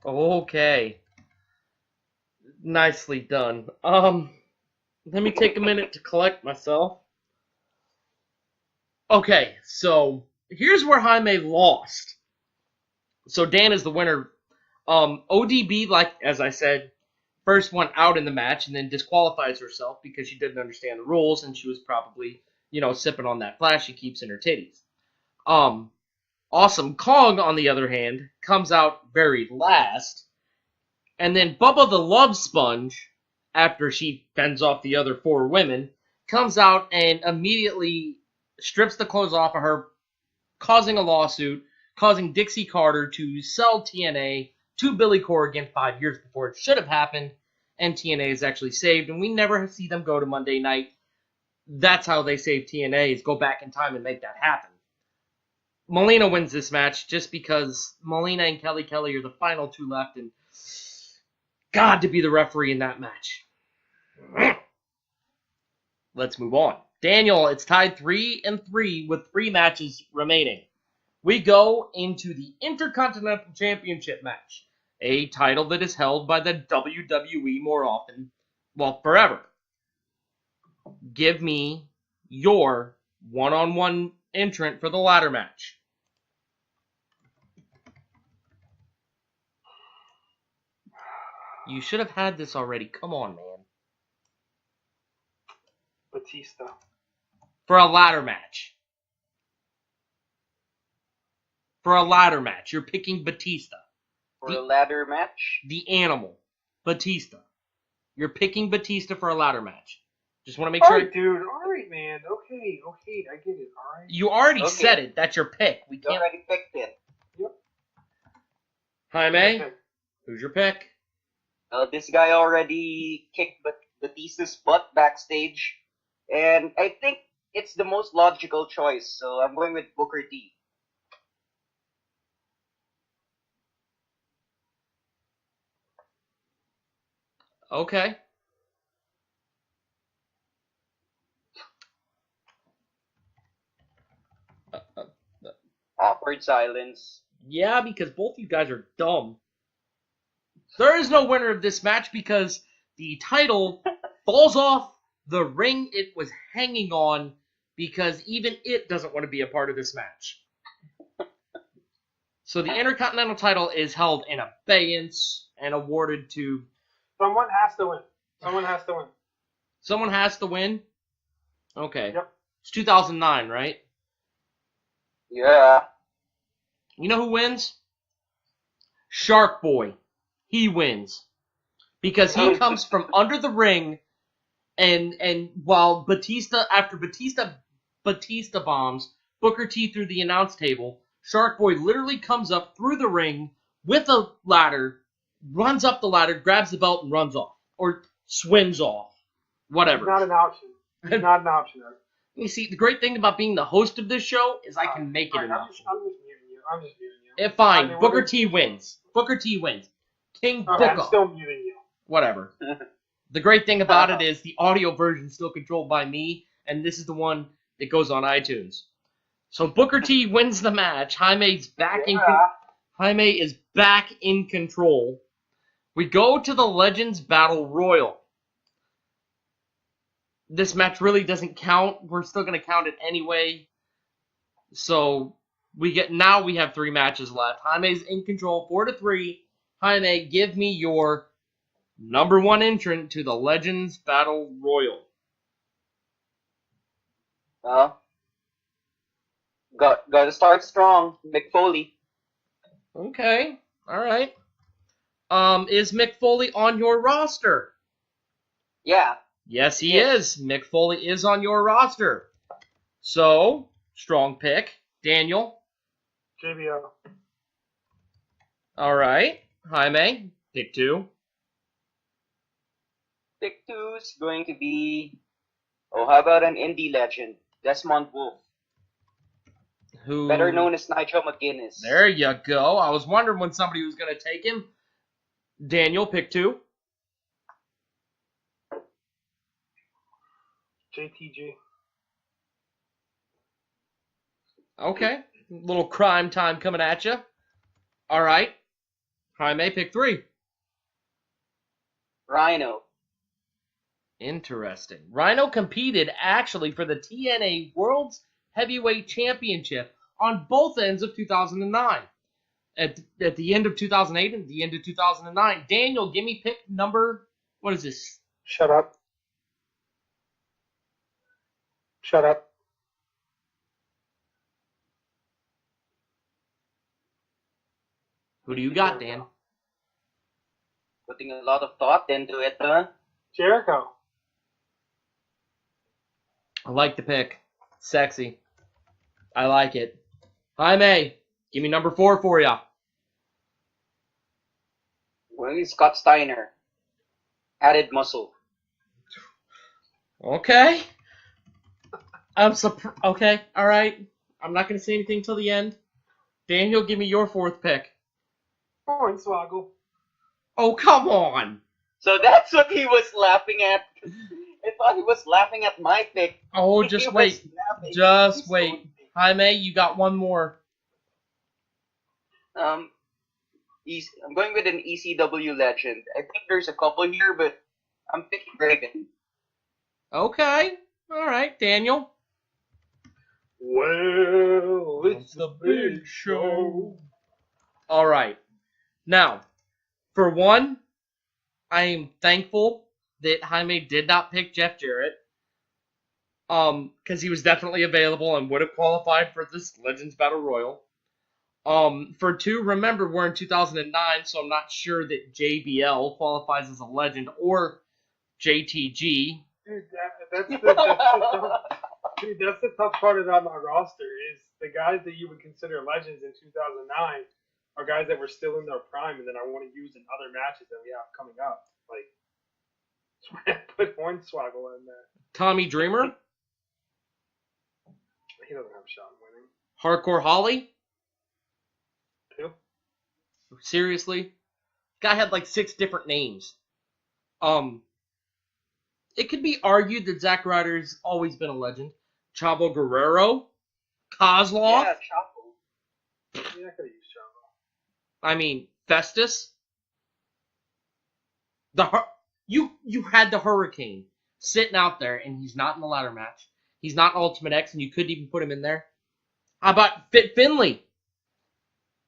Okay. Nicely done. Let me take a minute to collect myself. Okay, so here's where Jaime lost. So Dan is the winner. ODB, like as I said, first went out in the match and then disqualifies herself because she didn't understand the rules and she was probably, sipping on that flash she keeps in her titties. Awesome Kong, on the other hand, comes out very last. And then Bubba the Love Sponge, after she fends off the other 4 women, comes out and immediately strips the clothes off of her, causing a lawsuit, causing Dixie Carter to sell TNA to Billy Corrigan 5 years before it should have happened, and TNA is actually saved, and we never see them go to Monday night. That's how they save TNA, is go back in time and make that happen. Melina wins this match just because Melina and Kelly Kelly are the final 2 left, and God to be the referee in that match. Let's move on. Daniel, it's tied 3-3 with 3 matches remaining. We go into the Intercontinental Championship match, a title that is held by the WWE more often, well, forever. Give me your one-on-one entrant for the ladder match. You should have had this already. Come on, man. Batista. For a ladder match. For a ladder match. You're picking Batista. For a ladder match? The animal. Batista. You're picking Batista for a ladder match. Just want to make sure. Alright, dude. Alright, man. Okay. I get it. Alright. You already said it. That's your pick. We You can't. already picked it. Yep. Jaime, who's your pick? This guy already kicked Batista's butt backstage, and I think it's the most logical choice, so I'm going with Booker T. Okay. Awkward silence. Yeah, because both you guys are dumb. There is no winner of this match because the title falls off the ring it was hanging on because even it doesn't want to be a part of this match. So the Intercontinental title is held in abeyance and awarded to... Someone has to win. Someone has to win. Okay. Yep. It's 2009, right? Yeah. You know who wins? Shark Boy. He wins. Because he comes from under the ring, and while after Batista bombs Booker T through the announce table, Shark Boy literally comes up through the ring with a ladder, runs up the ladder, grabs the belt, and runs off. Or swims off. Whatever. Not an option. Not an option. You see, the great thing about being the host of this show is I can make it an option. I'm just muting you. Fine. Booker T wins. Booker T wins. King Booker. I'm still muting you. Whatever. The great thing about it is the audio version is still controlled by me, and this is the one that goes on iTunes. So Booker T wins the match. Jaime is back in control. We go to the Legends Battle Royal. This match really doesn't count. We're still going to count it anyway. So we have 3 matches left. Jaime's in control, 4-3. Jaime, give me your number 1 entrant to the Legends Battle Royal. Gotta start strong. Mick Foley. Okay, all right. Is Mick Foley on your roster? Yeah. Yes, he is. Mick Foley is on your roster. So, strong pick. Daniel? JBL. All right. Jaime, pick 2. Pick 2 is going to be... how about an indie legend? Desmond Wolfe. Who? Better known as Nigel McGuinness. There you go. I was wondering when somebody was going to take him. Daniel, pick 2. JTG. Okay. Little crime time coming at you. All right. Jaime, pick 3. Rhino. Interesting. Rhino competed actually for the TNA World's Heavyweight Championship on both ends of 2009. At the end of 2008 and the end of 2009. Daniel, give me pick number, what is this? Shut up. Shut up. Who do you got, Dan? Putting a lot of thought into it, huh? Jericho. I like the pick. Sexy. I like it. Jaime, give me number 4 for ya. Well, Scott Steiner. Added muscle. Okay. I'm surprised. Okay, alright. I'm not going to say anything till the end. Daniel, give me your 4th pick. Hornswoggle. Oh, come on. So that's what he was laughing at. I thought he was laughing at my pick. Oh, He just was wait. laughing. Just He's wait. so- Jaime, you got one more. I'm going with an ECW legend. I think there's a couple here, but I'm picking Raven. Okay. Alright, Daniel. Well, it's the big show. Alright. Now, for one, I am thankful that Jaime did not pick Jeff Jarrett. Because he was definitely available and would have qualified for this Legends Battle Royal. For 2, remember we're in 2009, so I'm not sure that JBL qualifies as a legend or JTG. Dude, that's the tough part about my roster is the guys that you would consider legends in 2009 are guys that were still in their prime and that I want to use in other matches that we have coming up. Like, that's why I put Hornswoggle in there. Tommy Dreamer, He doesn't have a shot in winning. Hardcore Holly. Who? Seriously? Guy had like 6 different names. It could be argued that Zack Ryder's always been a legend. Chavo Guerrero, Kozlov. Yeah, Chapo. Yeah, I could have used Chavo. I mean, Festus. You had the Hurricane sitting out there, and he's not in the ladder match. He's not in Ultimate X, and you couldn't even put him in there. How about Fit Finley?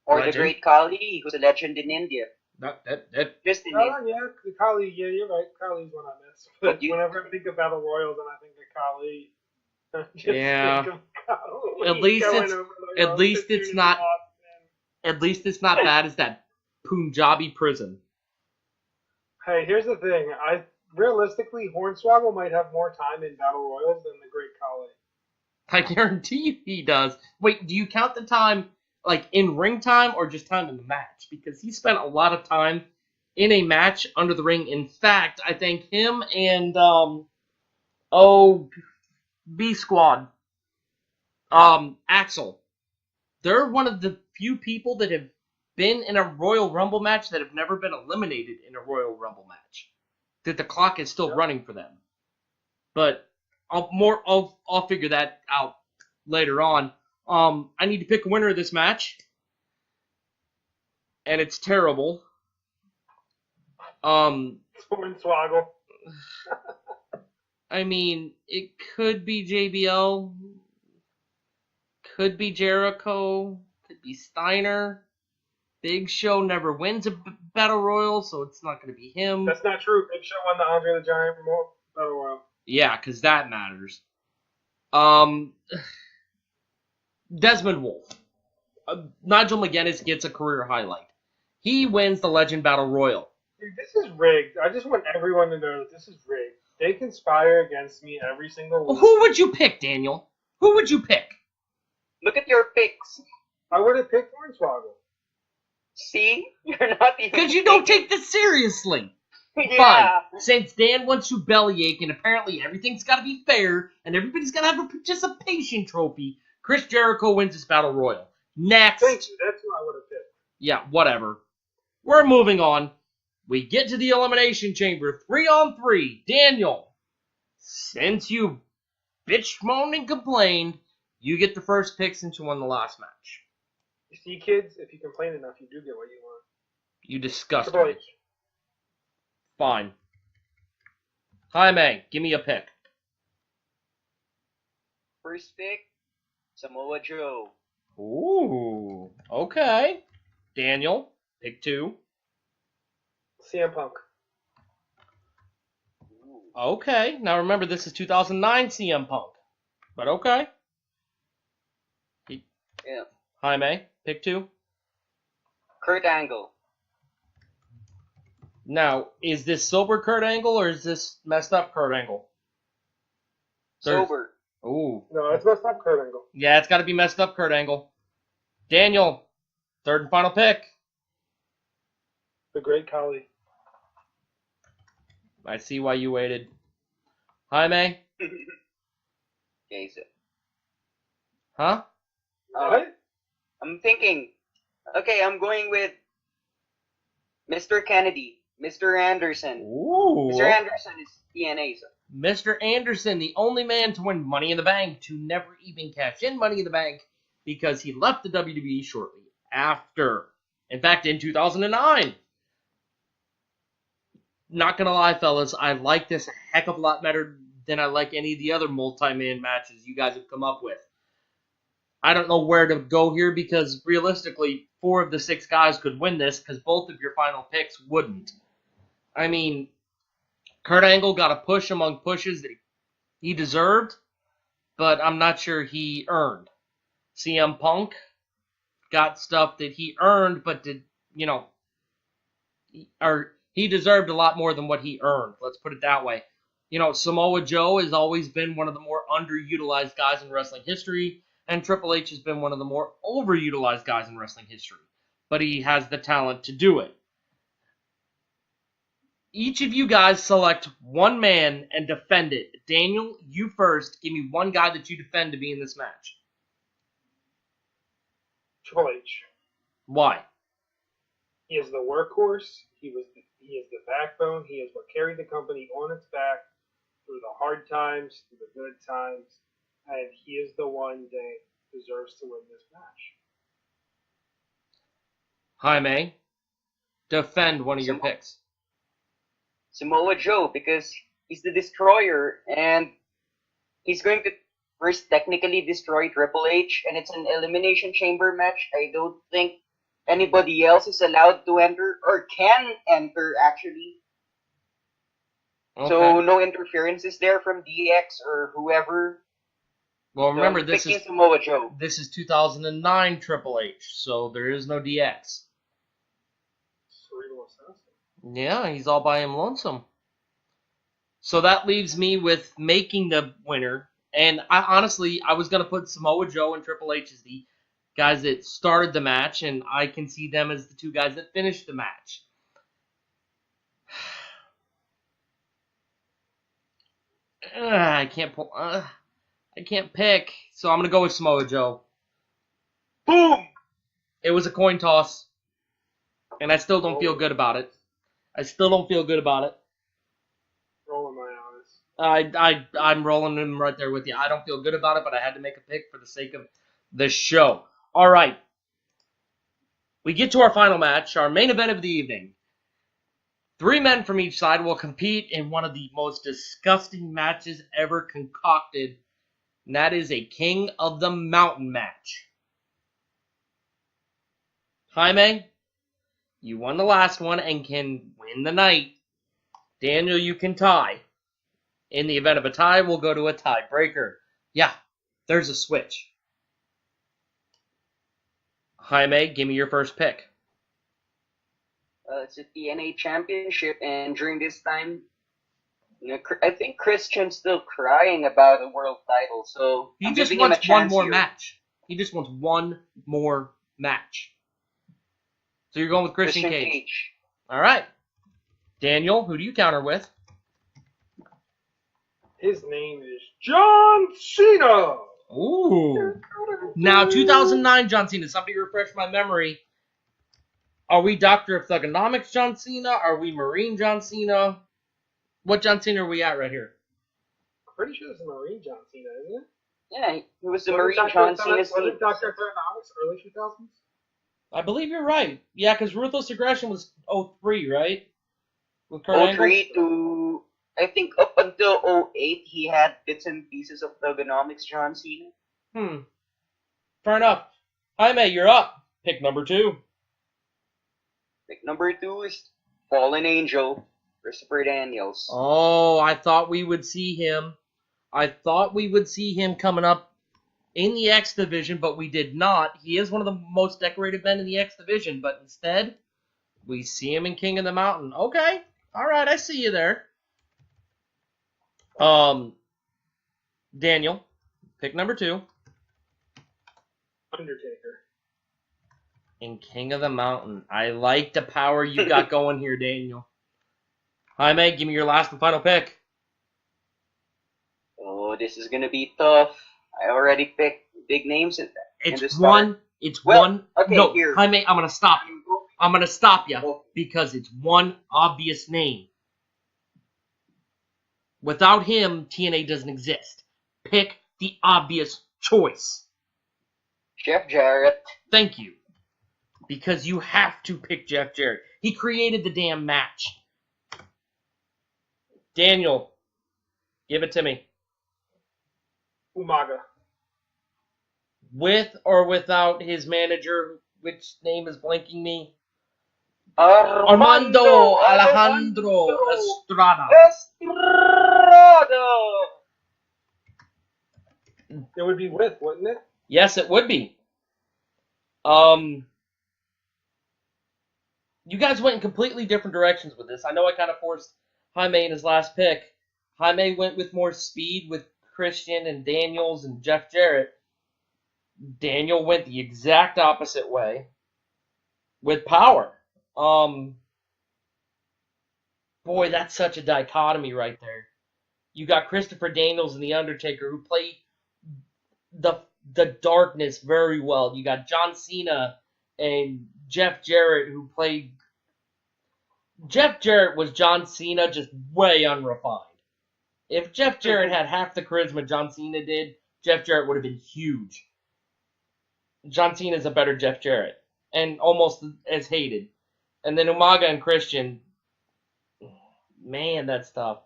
Or Legend. the great Kali, who's a legend in India. Just in India. Oh, yeah, the Kali. Yeah, you're right. Kali's one I miss. But whenever I think of Battle Royals and I think of Kali, I just Yeah. think of Kali At least going it's- over the at road least to it's Tune not- Austin. At least it's not bad as that Punjabi prison. Hey, here's the thing. Realistically, Hornswoggle might have more time in Battle Royals than the Great Kali. I guarantee you he does. Wait, do you count the time, like, in ring time or just time in the match? Because he spent a lot of time in a match under the ring. In fact, I think him and, B Squad, Axel, they're one of the few people that have been in a Royal Rumble match that have never been eliminated in a Royal Rumble match. That the clock is still running for them. But I'll figure that out later on. I need to pick a winner of this match. And it's terrible. Hornswoggle. I mean, it could be JBL, could be Jericho, could be Steiner. Big Show never wins a Battle Royal, so it's not going to be him. That's not true. Big Show won the Andre the Giant Battle Royal. Yeah, because that matters. Desmond Wolfe. Nigel McGuinness gets a career highlight. He wins the Legend Battle Royal. Dude, this is rigged. I just want everyone to know that this is rigged. They conspire against me every single week. Who would you pick, Daniel? Who would you pick? Look at your picks. I would have picked Hornswoggle. See? You're not even... Because you don't take this seriously. Yeah. Fine. Since Dan wants to bellyache and apparently everything's got to be fair and everybody's got to have a participation trophy, Chris Jericho wins this Battle Royal. Next. Thank you. That's who I would have picked. Yeah, whatever. We're moving on. We get to the Elimination Chamber. 3-on-3. Daniel, since you bitched, moaned, and complained, you get the first pick since you won the last match. You see, kids, if you complain enough, you do get what you want. You disgust Triple me. H. Fine. Jaime, give me a pick. First pick, Samoa Joe. Ooh. Okay. Daniel, pick 2. CM Punk. Ooh. Okay. Now remember, this is 2009 CM Punk. But okay. Yeah. Jaime, pick 2. Kurt Angle. Now, is this sober Kurt Angle or is this messed up Kurt Angle? Sober. Ooh. No, it's messed up, Kurt Angle. Yeah, it's got to be messed up Kurt Angle. Daniel, third and final pick. The Great Khali. I see why you waited. Jaime? Okay, so Huh? What? I'm thinking. Okay, I'm going with Mr. Kennedy, Mr. Anderson. Ooh. Mr. Anderson is TNA. So. Mr. Anderson, the only man to win Money in the Bank to never even cash in Money in the Bank because he left the WWE shortly after. In fact, in 2009. Not gonna lie, fellas, I like this a heck of a lot better than I like any of the other multi-man matches you guys have come up with. I don't know where to go here because realistically, 4 of the 6 guys could win this because both of your final picks wouldn't. I mean, Kurt Angle got a push among pushes that he deserved, but I'm not sure he earned. CM Punk got stuff that he earned, but did, or he deserved a lot more than what he earned. Let's put it that way. Samoa Joe has always been one of the more underutilized guys in wrestling history, and Triple H has been one of the more overutilized guys in wrestling history. But he has the talent to do it. Each of you guys select one man and defend it. Daniel, you first. Give me one guy that you defend to be in this match. Triple H. Why? He is the workhorse. He is the backbone. He is what carried the company on its back through the hard times, through the good times, and he is the one that deserves to win this match. Jaime, defend one of your picks. Samoa Joe, because he's the destroyer, and he's going to first technically destroy Triple H, and it's an elimination chamber match. I don't think anybody else is allowed to enter, or can enter, actually. Okay. So no interferences there from DX or whoever. Well, remember, so this is Samoa Joe. This is 2009 Triple H, so there is no DX. Yeah, he's all by him lonesome. So that leaves me with making the winner. And I was going to put Samoa Joe and Triple H as the guys that started the match, and I can see them as the 2 guys that finished the match. I can't pick, so I'm going to go with Samoa Joe. Boom! It was a coin toss, and I still don't feel good about it. Rolling my eyes. I'm rolling them right there with you. I don't feel good about it, but I had to make a pick for the sake of the show. All right. We get to our final match, our main event of the evening. 3 men from each side will compete in one of the most disgusting matches ever concocted, and that is a King of the Mountain match. Jaime, you won the last one and can win the night. Daniel, you can tie. In the event of a tie, we'll go to a tiebreaker. Yeah, there's a switch. Jaime, give me your first pick. It's a TNA championship, and during this time, I think Christian's still crying about a world title, so He I'm just giving him a wants one chance more here. match. He just wants one more match. So you're going with Christian Cage. All right. Daniel, who do you counter with? His name is John Cena. Ooh. Now, 2009 John Cena. Somebody refresh my memory. Are we Doctor of Thugonomics John Cena? Are we Marine John Cena? What John Cena are we at right here? I'm pretty sure it's a Marine John Cena, isn't it? Yeah, he was the Marine John Cena's Was team. it Dr. Thugonomics early 2000s? I believe you're right. Yeah, because Ruthless Aggression was 03, right? With Kurt Angle? 03 to, I think up until 08, he had bits and pieces of Thugonomics John Cena. Fair enough. Jaime, you're up. Pick number 2. Pick number 2 is Fallen Angel, Christopher Daniels. Oh, I thought we would see him. I thought we would see him coming up in the X Division, but we did not. He is one of the most decorated men in the X Division, but instead, we see him in King of the Mountain. Okay. All right, I see you there. Daniel, pick number 2. Undertaker. In King of the Mountain. I like the power you got going here, Daniel. Jaime, give me your last and final pick. Oh, this is gonna be tough. I already picked big names in the It's start. one. It's Well, one. okay, No, here. Jaime, I'm gonna stop you. I'm gonna stop you Oh. because it's one obvious name. Without him, TNA doesn't exist. Pick the obvious choice. Jeff Jarrett. Thank you. Because you have to pick Jeff Jarrett. He created the damn match. Daniel, give it to me. Umaga. With or without his manager, which name is blanking me? Armando Alejandro Estrada. Estrada. It would be with, wouldn't it? Yes, it would be. You guys went in completely different directions with this. I know I kind of forced Jaime in his last pick. Jaime went with more speed with Christian and Daniels and Jeff Jarrett. Daniel went the exact opposite way with power. Boy, that's such a dichotomy right there. You got Christopher Daniels and The Undertaker who play the darkness very well. You got John Cena and Jeff Jarrett who played. Jeff Jarrett was John Cena, just way unrefined. If Jeff Jarrett had half the charisma John Cena did, Jeff Jarrett would have been huge. John Cena is a better Jeff Jarrett, and almost as hated. And then Umaga and Christian, man, that's tough.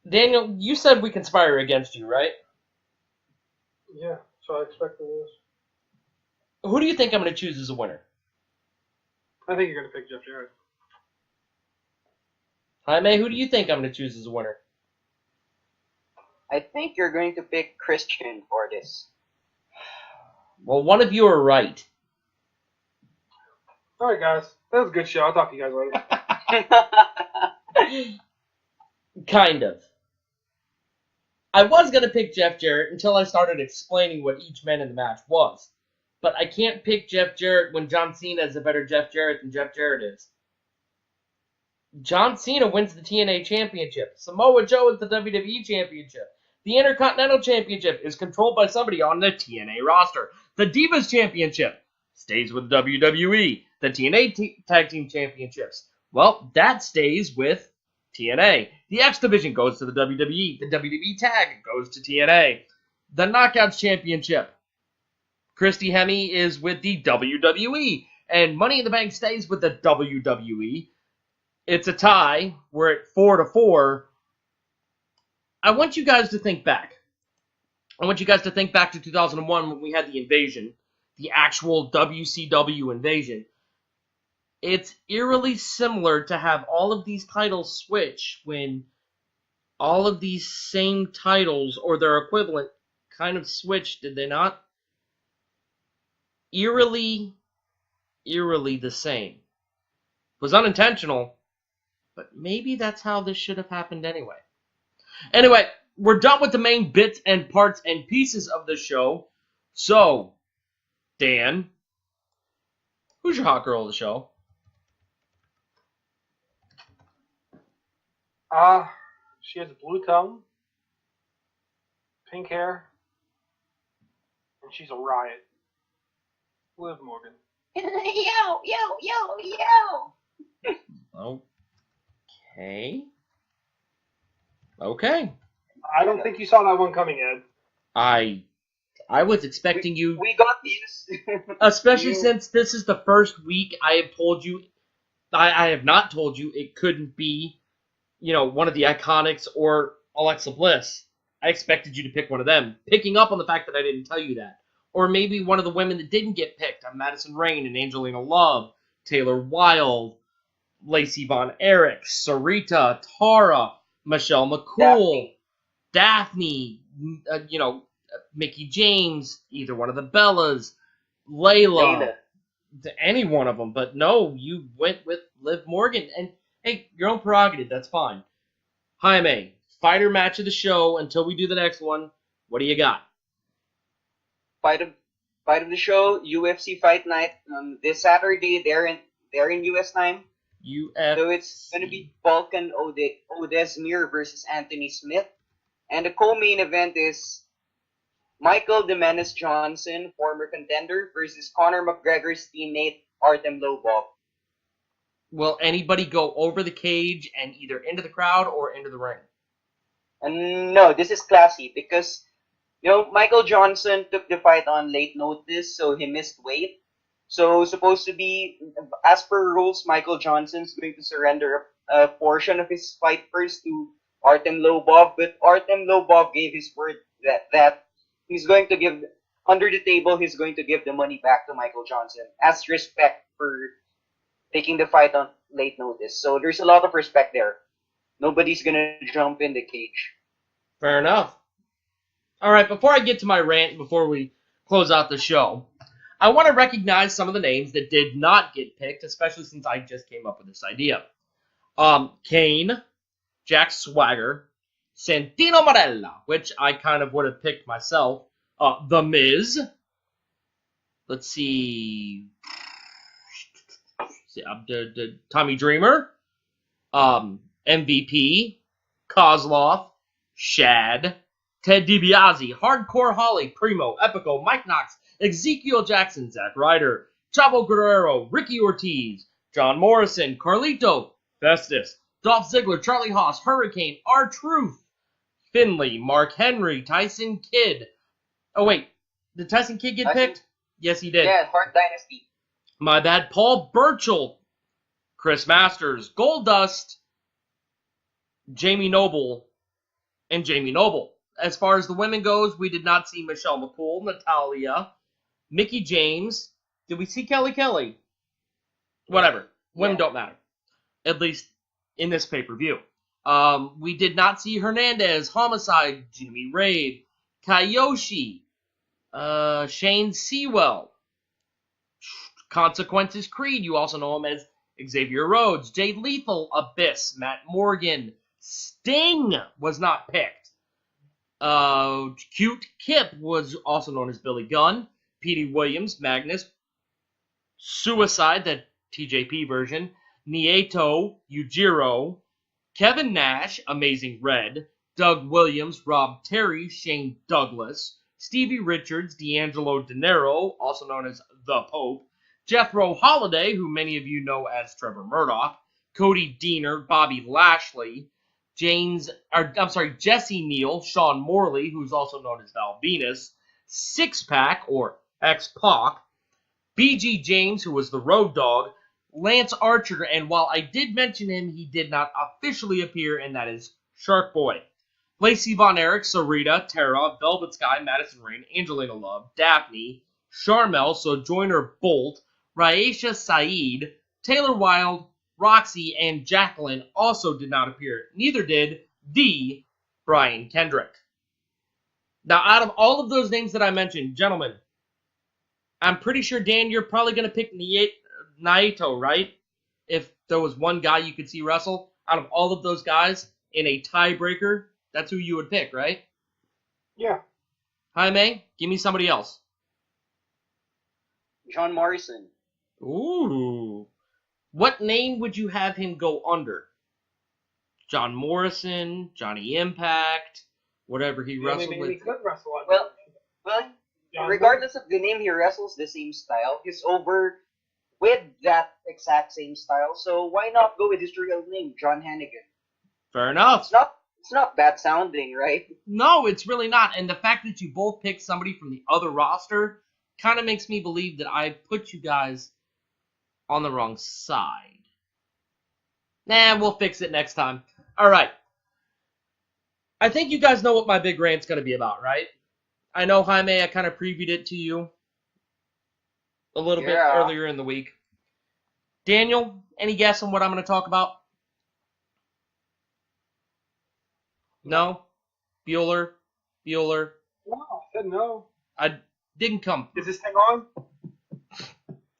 Daniel, you said we conspire against you, right? Yeah, so I expect to lose. Who do you think I'm going to choose as a winner? I think you're going to pick Jeff Jarrett. Jaime, who do you think I'm going to choose as a winner? I think you're going to pick Christian for this. Well, one of you are right. All right, guys. That was a good show. I'll talk to you guys later. Kind of. I was going to pick Jeff Jarrett until I started explaining what each man in the match was. But I can't pick Jeff Jarrett when John Cena is a better Jeff Jarrett than Jeff Jarrett is. John Cena wins the TNA Championship. Samoa Joe is the WWE Championship. The Intercontinental Championship is controlled by somebody on the TNA roster. The Divas Championship stays with WWE. The TNA Tag Team Championships, well, that stays with TNA. The X Division goes to the WWE. The WWE Tag goes to TNA. The Knockouts Championship, Christy Hemme is with the WWE. And Money in the Bank stays with the WWE. It's a tie. We're at 4-4. I want you guys to think back. I want you guys to think back to 2001 when we had the invasion, the actual WCW invasion. It's eerily similar to have all of these titles switch when all of these same titles or their equivalent kind of switched, did they not? Eerily the same. It was unintentional, but maybe that's how this should have happened anyway. Anyway, we're done with the main bits and parts and pieces of the show. So, Dan, who's your hot girl of the show? She has a blue tongue, pink hair, and she's a riot. Liv Morgan. Yo. Okay. I don't think you saw that one coming, Ed. I was expecting you, We got these. especially since this is the first week I have told you, I have not told you it couldn't be, one of the Iconics or Alexa Bliss. I expected you to pick one of them, picking up on the fact that I didn't tell you that. Or maybe one of the women that didn't get picked. Madison Rayne and Angelina Love, Taylor Wilde, Lacey Von Erich, Sarita, Tara, Michelle McCool, Daphne, Mickey James, either one of the Bellas, Layla, any one of them. But no, you went with Liv Morgan. And hey, your own prerogative, that's fine. Jaime, fighter match of the show until we do the next one. What do you got? Fight of the show, UFC Fight Night this Saturday. They're in US time. So it's gonna be Volkan Odesmir versus Anthony Smith, and the co-main event is Michael the Menace Johnson, former contender, versus Conor McGregor's teammate Artem Lobov. Will anybody go over the cage and either into the crowd or into the ring? No, this is classy because Michael Johnson took the fight on late notice, so he missed weight. So supposed to be, as per rules, Michael Johnson's going to surrender a portion of his fight first to Artem Lobov, but Artem Lobov gave his word that he's going to give, under the table, he's going to give the money back to Michael Johnson as respect for taking the fight on late notice. So there's a lot of respect there. Nobody's going to jump in the cage. Fair enough. All right, before I get to my rant, before we close out the show, I want to recognize some of the names that did not get picked, especially since I just came up with this idea. Kane, Jack Swagger, Santino Marella, which I kind of would have picked myself. The Miz. Let's see. Tommy Dreamer. MVP. Kozlov. Shad. Ted DiBiase, Hardcore Holly, Primo, Epico, Mike Knox, Ezekiel Jackson, Zack Ryder, Chavo Guerrero, Ricky Ortiz, John Morrison, Carlito, Festus, Dolph Ziggler, Charlie Haas, Hurricane, R-Truth, Finley, Mark Henry, Tyson Kidd. Oh, wait. Did Tyson Kidd get picked? Yes, he did. Yeah, Hart Dynasty. My bad. Paul Burchill, Chris Masters, Goldust, Jamie Noble, and Jamie Noble. As far as the women goes, we did not see Michelle McCool, Natalia, Mickey James. Did we see Kelly? Whatever. Women don't matter. At least in this pay-per-view. We did not see Hernandez, Homicide, Jimmy Rave, Kayoshi, Shane Sewell, Consequences Creed. You also know him as Xavier Rhodes, Jay Lethal, Abyss, Matt Morgan, Sting was not picked. Cute Kip was also known as Billy Gunn, Petey Williams, Magnus, Suicide, that TJP version, Nieto, Yujiro, Kevin Nash, Amazing Red, Doug Williams, Rob Terry, Shane Douglas, Stevie Richards, D'Angelo De Niro, also known as The Pope, Jethro Holliday, who many of you know as Trevor Murdoch, Cody Deaner, Bobby Lashley, Jesse Neal, Sean Morley, who's also known as Val Venus, Six Pack, or X-Pac, BG James, who was the Road Dogg, Lance Archer, and while I did mention him, he did not officially appear, and that is Shark Boy. Lacey Von Erich, Sarita, Tara, Velvet Sky, Madison Rayne, Angelina Love, Daphne, Charmel, Sojourner Bolt, Raisha Saeed, Taylor Wilde, Roxy, and Jacqueline also did not appear. Neither did the Brian Kendrick. Now, out of all of those names that I mentioned, gentlemen, I'm pretty sure, Dan, you're probably going to pick Naito, right? If there was one guy you could see wrestle, out of all of those guys, in a tiebreaker, that's who you would pick, right? Yeah. Jaime, give me somebody else. John Morrison. Ooh. What name would you have him go under? John Morrison, Johnny Impact, whatever he wrestled with. He could wrestle on Well, regardless of the name, he wrestles the same style. He's over with that exact same style, so why not go with his real name, John Hannigan? Fair enough. It's not bad sounding, right? No, it's really not. And the fact that you both picked somebody from the other roster kind of makes me believe that I put you guys on the wrong side. Nah, we'll fix it next time. All right. I think you guys know what my big rant's going to be about, right? I know, Jaime, I kind of previewed it to you a little bit Yeah. earlier in the week. Daniel, any guess on what I'm going to talk about? No? Bueller? No, I said no. I didn't come. Is this thing on?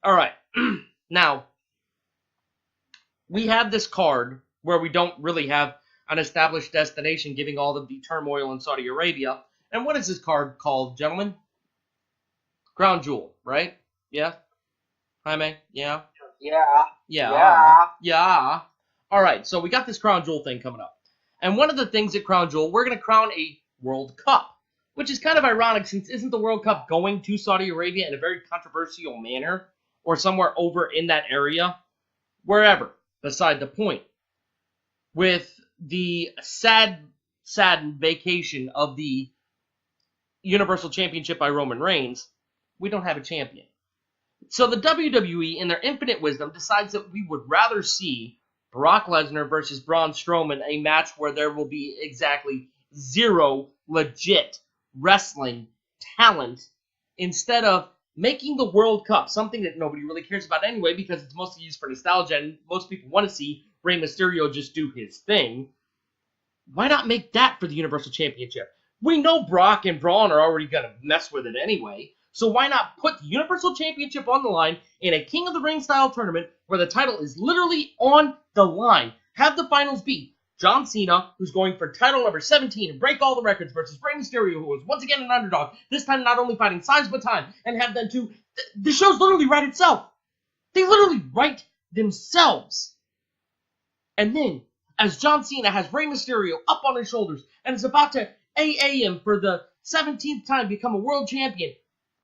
All right. Now, we have this card where we don't really have an established destination giving all of the turmoil in Saudi Arabia. And what is this card called, gentlemen? Crown Jewel, right? Yeah? Jaime? Yeah? Yeah. Yeah. Yeah. Yeah. All right, so we got this Crown Jewel thing coming up. And one of the things at Crown Jewel, we're going to crown a World Cup, which is kind of ironic since isn't the World Cup going to Saudi Arabia in a very controversial manner or somewhere over in that area? Wherever, beside the point. With the sad vacation of the Universal Championship by Roman Reigns, we don't have a champion. So the WWE, in their infinite wisdom, decides that we would rather see Brock Lesnar versus Braun Strowman, a match where there will be exactly zero legit wrestling talent, instead of making the World Cup something that nobody really cares about anyway because it's mostly used for nostalgia and most people want to see Rey Mysterio just do his thing. Why not make that for the Universal Championship? We know Brock and Braun are already going to mess with it anyway, so why not put the Universal Championship on the line in a King of the Ring style tournament where the title is literally on the line? Have the finals be John Cena, who's going for title number 17 and break all the records, versus Rey Mysterio, who was once again an underdog, this time not only fighting size but time, and have them two. The show's literally write itself. They literally write themselves. And then, as John Cena has Rey Mysterio up on his shoulders and is about to AA him for the 17th time to become a world champion,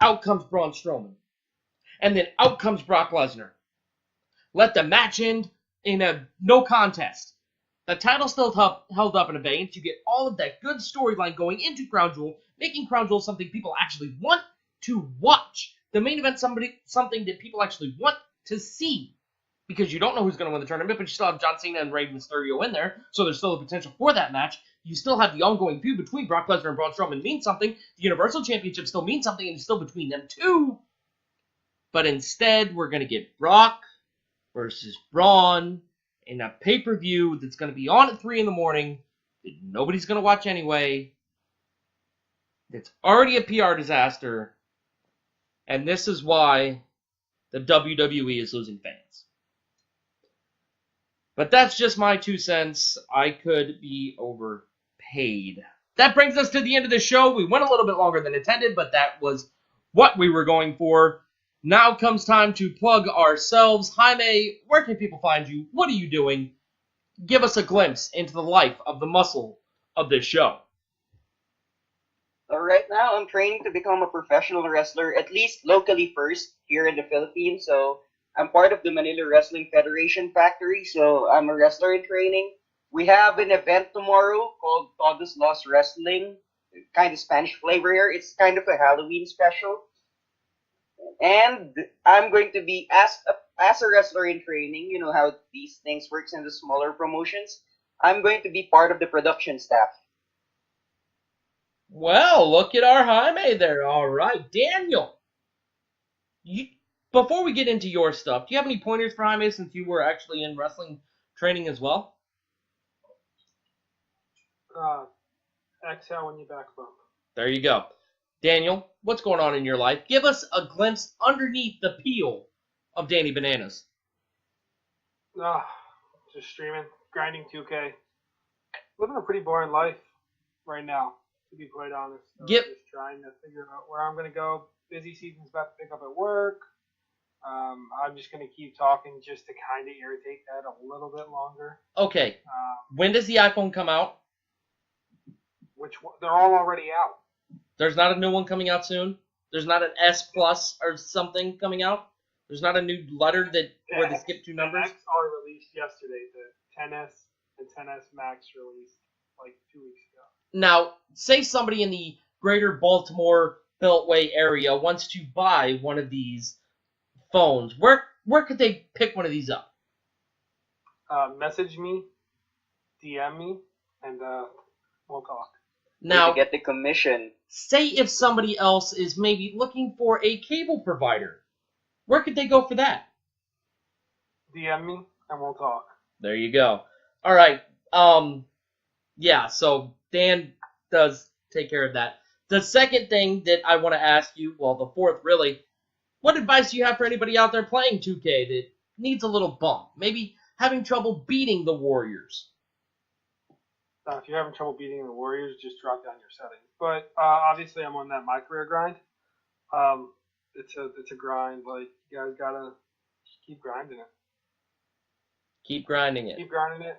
out comes Braun Strowman. And then out comes Brock Lesnar. Let the match end in a no contest. The title's still held up in abeyance. You get all of that good storyline going into Crown Jewel, making Crown Jewel something people actually want to watch. The main event, something that people actually want to see. Because you don't know who's going to win the tournament, but you still have John Cena and Rey Mysterio in there, so there's still a potential for that match. You still have the ongoing feud between Brock Lesnar and Braun Strowman means something. The Universal Championship still means something, and it's still between them two. But instead, we're going to get Brock versus Braun in a pay-per-view that's going to be on at 3 in the morning that nobody's going to watch anyway. It's already a PR disaster. And this is why the WWE is losing fans. But that's just my 2 cents. I could be overpaid. That brings us to the end of the show. We went a little bit longer than intended, but that was what we were going for. Now comes time to plug ourselves. Jaime, where can people find you? What are you doing? Give us a glimpse into the life of the muscle of this show. So right now, I'm training to become a professional wrestler, at least locally first, here in the Philippines. So I'm part of the Manila Wrestling Federation factory, so I'm a wrestler in training. We have an event tomorrow called Todos Los Wrestling, kind of Spanish flavor here. It's kind of a Halloween special. And I'm going to be, as a wrestler in training, you know how these things works in the smaller promotions, I'm going to be part of the production staff. Well, look at our Jaime there. All right. Daniel, before we get into your stuff, do you have any pointers for Jaime since you were actually in wrestling training as well? Exhale when you back bump. There you go. Daniel, what's going on in your life? Give us a glimpse underneath the peel of Danny Bananas. Just streaming, grinding 2K. Living a pretty boring life right now, to be quite honest. Just trying to figure out where I'm going to go. Busy season's about to pick up at work. I'm just going to keep talking just to kind of irritate that a little bit longer. Okay. When does the iPhone come out? Which one? They're all already out. There's not a new one coming out soon? There's not an S Plus or something coming out? There's not a new letter where they skip 2 numbers? The X are released yesterday. The 10S and 10S Max released like 2 weeks ago. Now, say somebody in the greater Baltimore Beltway area wants to buy one of these phones. Where could they pick one of these up? Message me, DM me, and We'll talk. Now, to get the commission. say if somebody else is maybe looking for a cable provider, where could they go for that? DM me and we'll talk. There you go. All right. Yeah, so Dan does take care of that. The second thing that I want to ask you, well, the fourth really, what advice do you have for anybody out there playing 2K that needs a little bump? Maybe having trouble beating the Warriors. If you're having trouble beating the Warriors, just drop down your settings. But obviously, I'm on that my career grind. It's a grind. Like, you guys gotta just keep grinding it. Keep grinding it. Keep grinding it.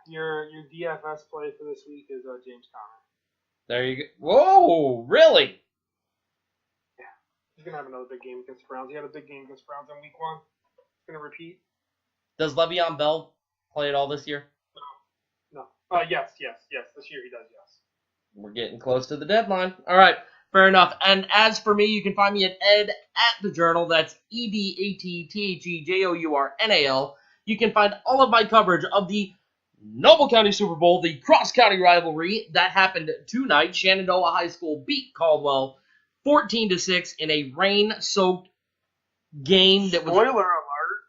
Your DFS play for this week is James Conner. There you go. Whoa, really? Yeah, he's gonna have another big game against the Browns. He had a big game against the Browns in week 1. It's gonna repeat. Does Le'Veon Bell play at all this year? No. Yes. This year he does. Yes. We're getting close to the deadline. All right, fair enough. And as for me, you can find me at Ed at the Journal. That's EDATTHEJOURNAL. You can find all of my coverage of the Noble County Super Bowl, the cross-county rivalry that happened tonight. Shenandoah High School beat Caldwell 14-6 in a rain-soaked game that was. Spoiler alert.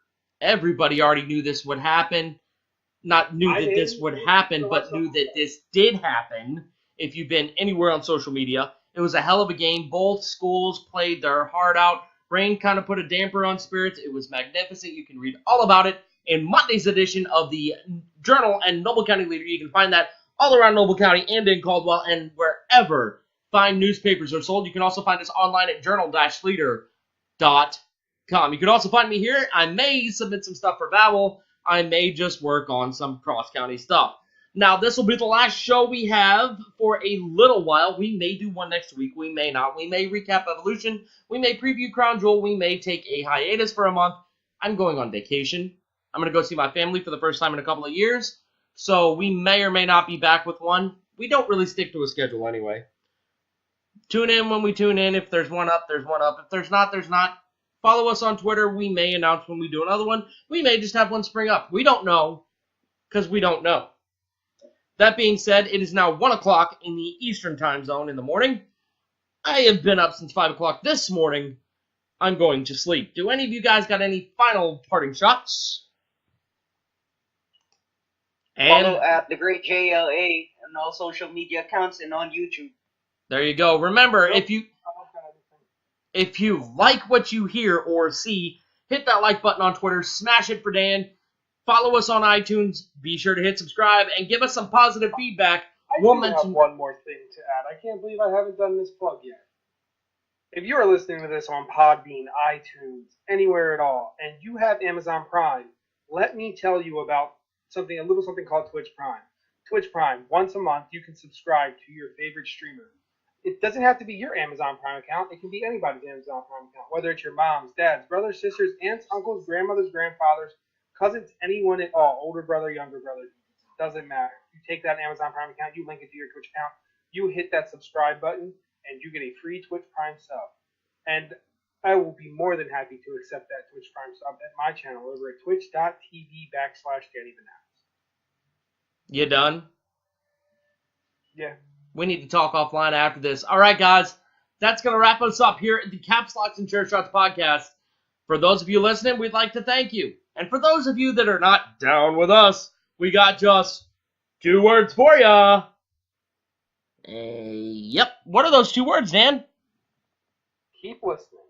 Everybody already knew this would happen. Not knew that this would happen, but knew that this did happen. If you've been anywhere on social media, it was a hell of a game. Both schools played their heart out. Rain kind of put a damper on spirits. It was magnificent. You can read all about it in Monday's edition of the Journal and Noble County Leader. You can find that all around Noble County and in Caldwell and wherever fine newspapers are sold. You can also find us online at journal-leader.com. You can also find me here. I may submit some stuff for Babel. I may just work on some cross-county stuff. Now, this will be the last show we have for a little while. We may do one next week. We may not. We may recap Evolution. We may preview Crown Jewel. We may take a hiatus for a month. I'm going on vacation. I'm going to go see my family for the first time in a couple of years. So we may or may not be back with one. We don't really stick to a schedule anyway. Tune in when we tune in. If there's one up, there's one up. If there's not, there's not. Follow us on Twitter. We may announce when we do another one. We may just have one spring up. We don't know because we don't know. That being said, it is now 1 o'clock in the Eastern time zone in the morning. I have been up since 5 o'clock this morning. I'm going to sleep. Do any of you guys got any final parting shots? Follow at the Great JLA on all social media accounts and on YouTube. There you go. Remember, if you like what you hear or see, hit that like button on Twitter. Smash it for Dan. Follow us on iTunes. Be sure to hit subscribe and give us some positive feedback. I do have one more thing to add. I can't believe I haven't done this plug yet. If you are listening to this on Podbean, iTunes, anywhere at all, and you have Amazon Prime, let me tell you about a little something called Twitch Prime. Twitch Prime, once a month, you can subscribe to your favorite streamer. It doesn't have to be your Amazon Prime account. It can be anybody's Amazon Prime account, whether it's your mom's, dad's, brothers, sisters, aunts, uncles, grandmothers, grandfathers, cousins, anyone at all, older brother, younger brother, doesn't matter. You take that Amazon Prime account, you link it to your Twitch account, you hit that subscribe button, and you get a free Twitch Prime sub. And I will be more than happy to accept that Twitch Prime sub at my channel over at twitch.tv/DannyBananas. You done? Yeah. We need to talk offline after this. All right, guys. That's going to wrap us up here at the Caps, Locks, and Chair Shots podcast. For those of you listening, we'd like to thank you. And for those of you that are not down with us, we got just 2 words for ya. Yep. What are those 2 words, Dan? Keep listening.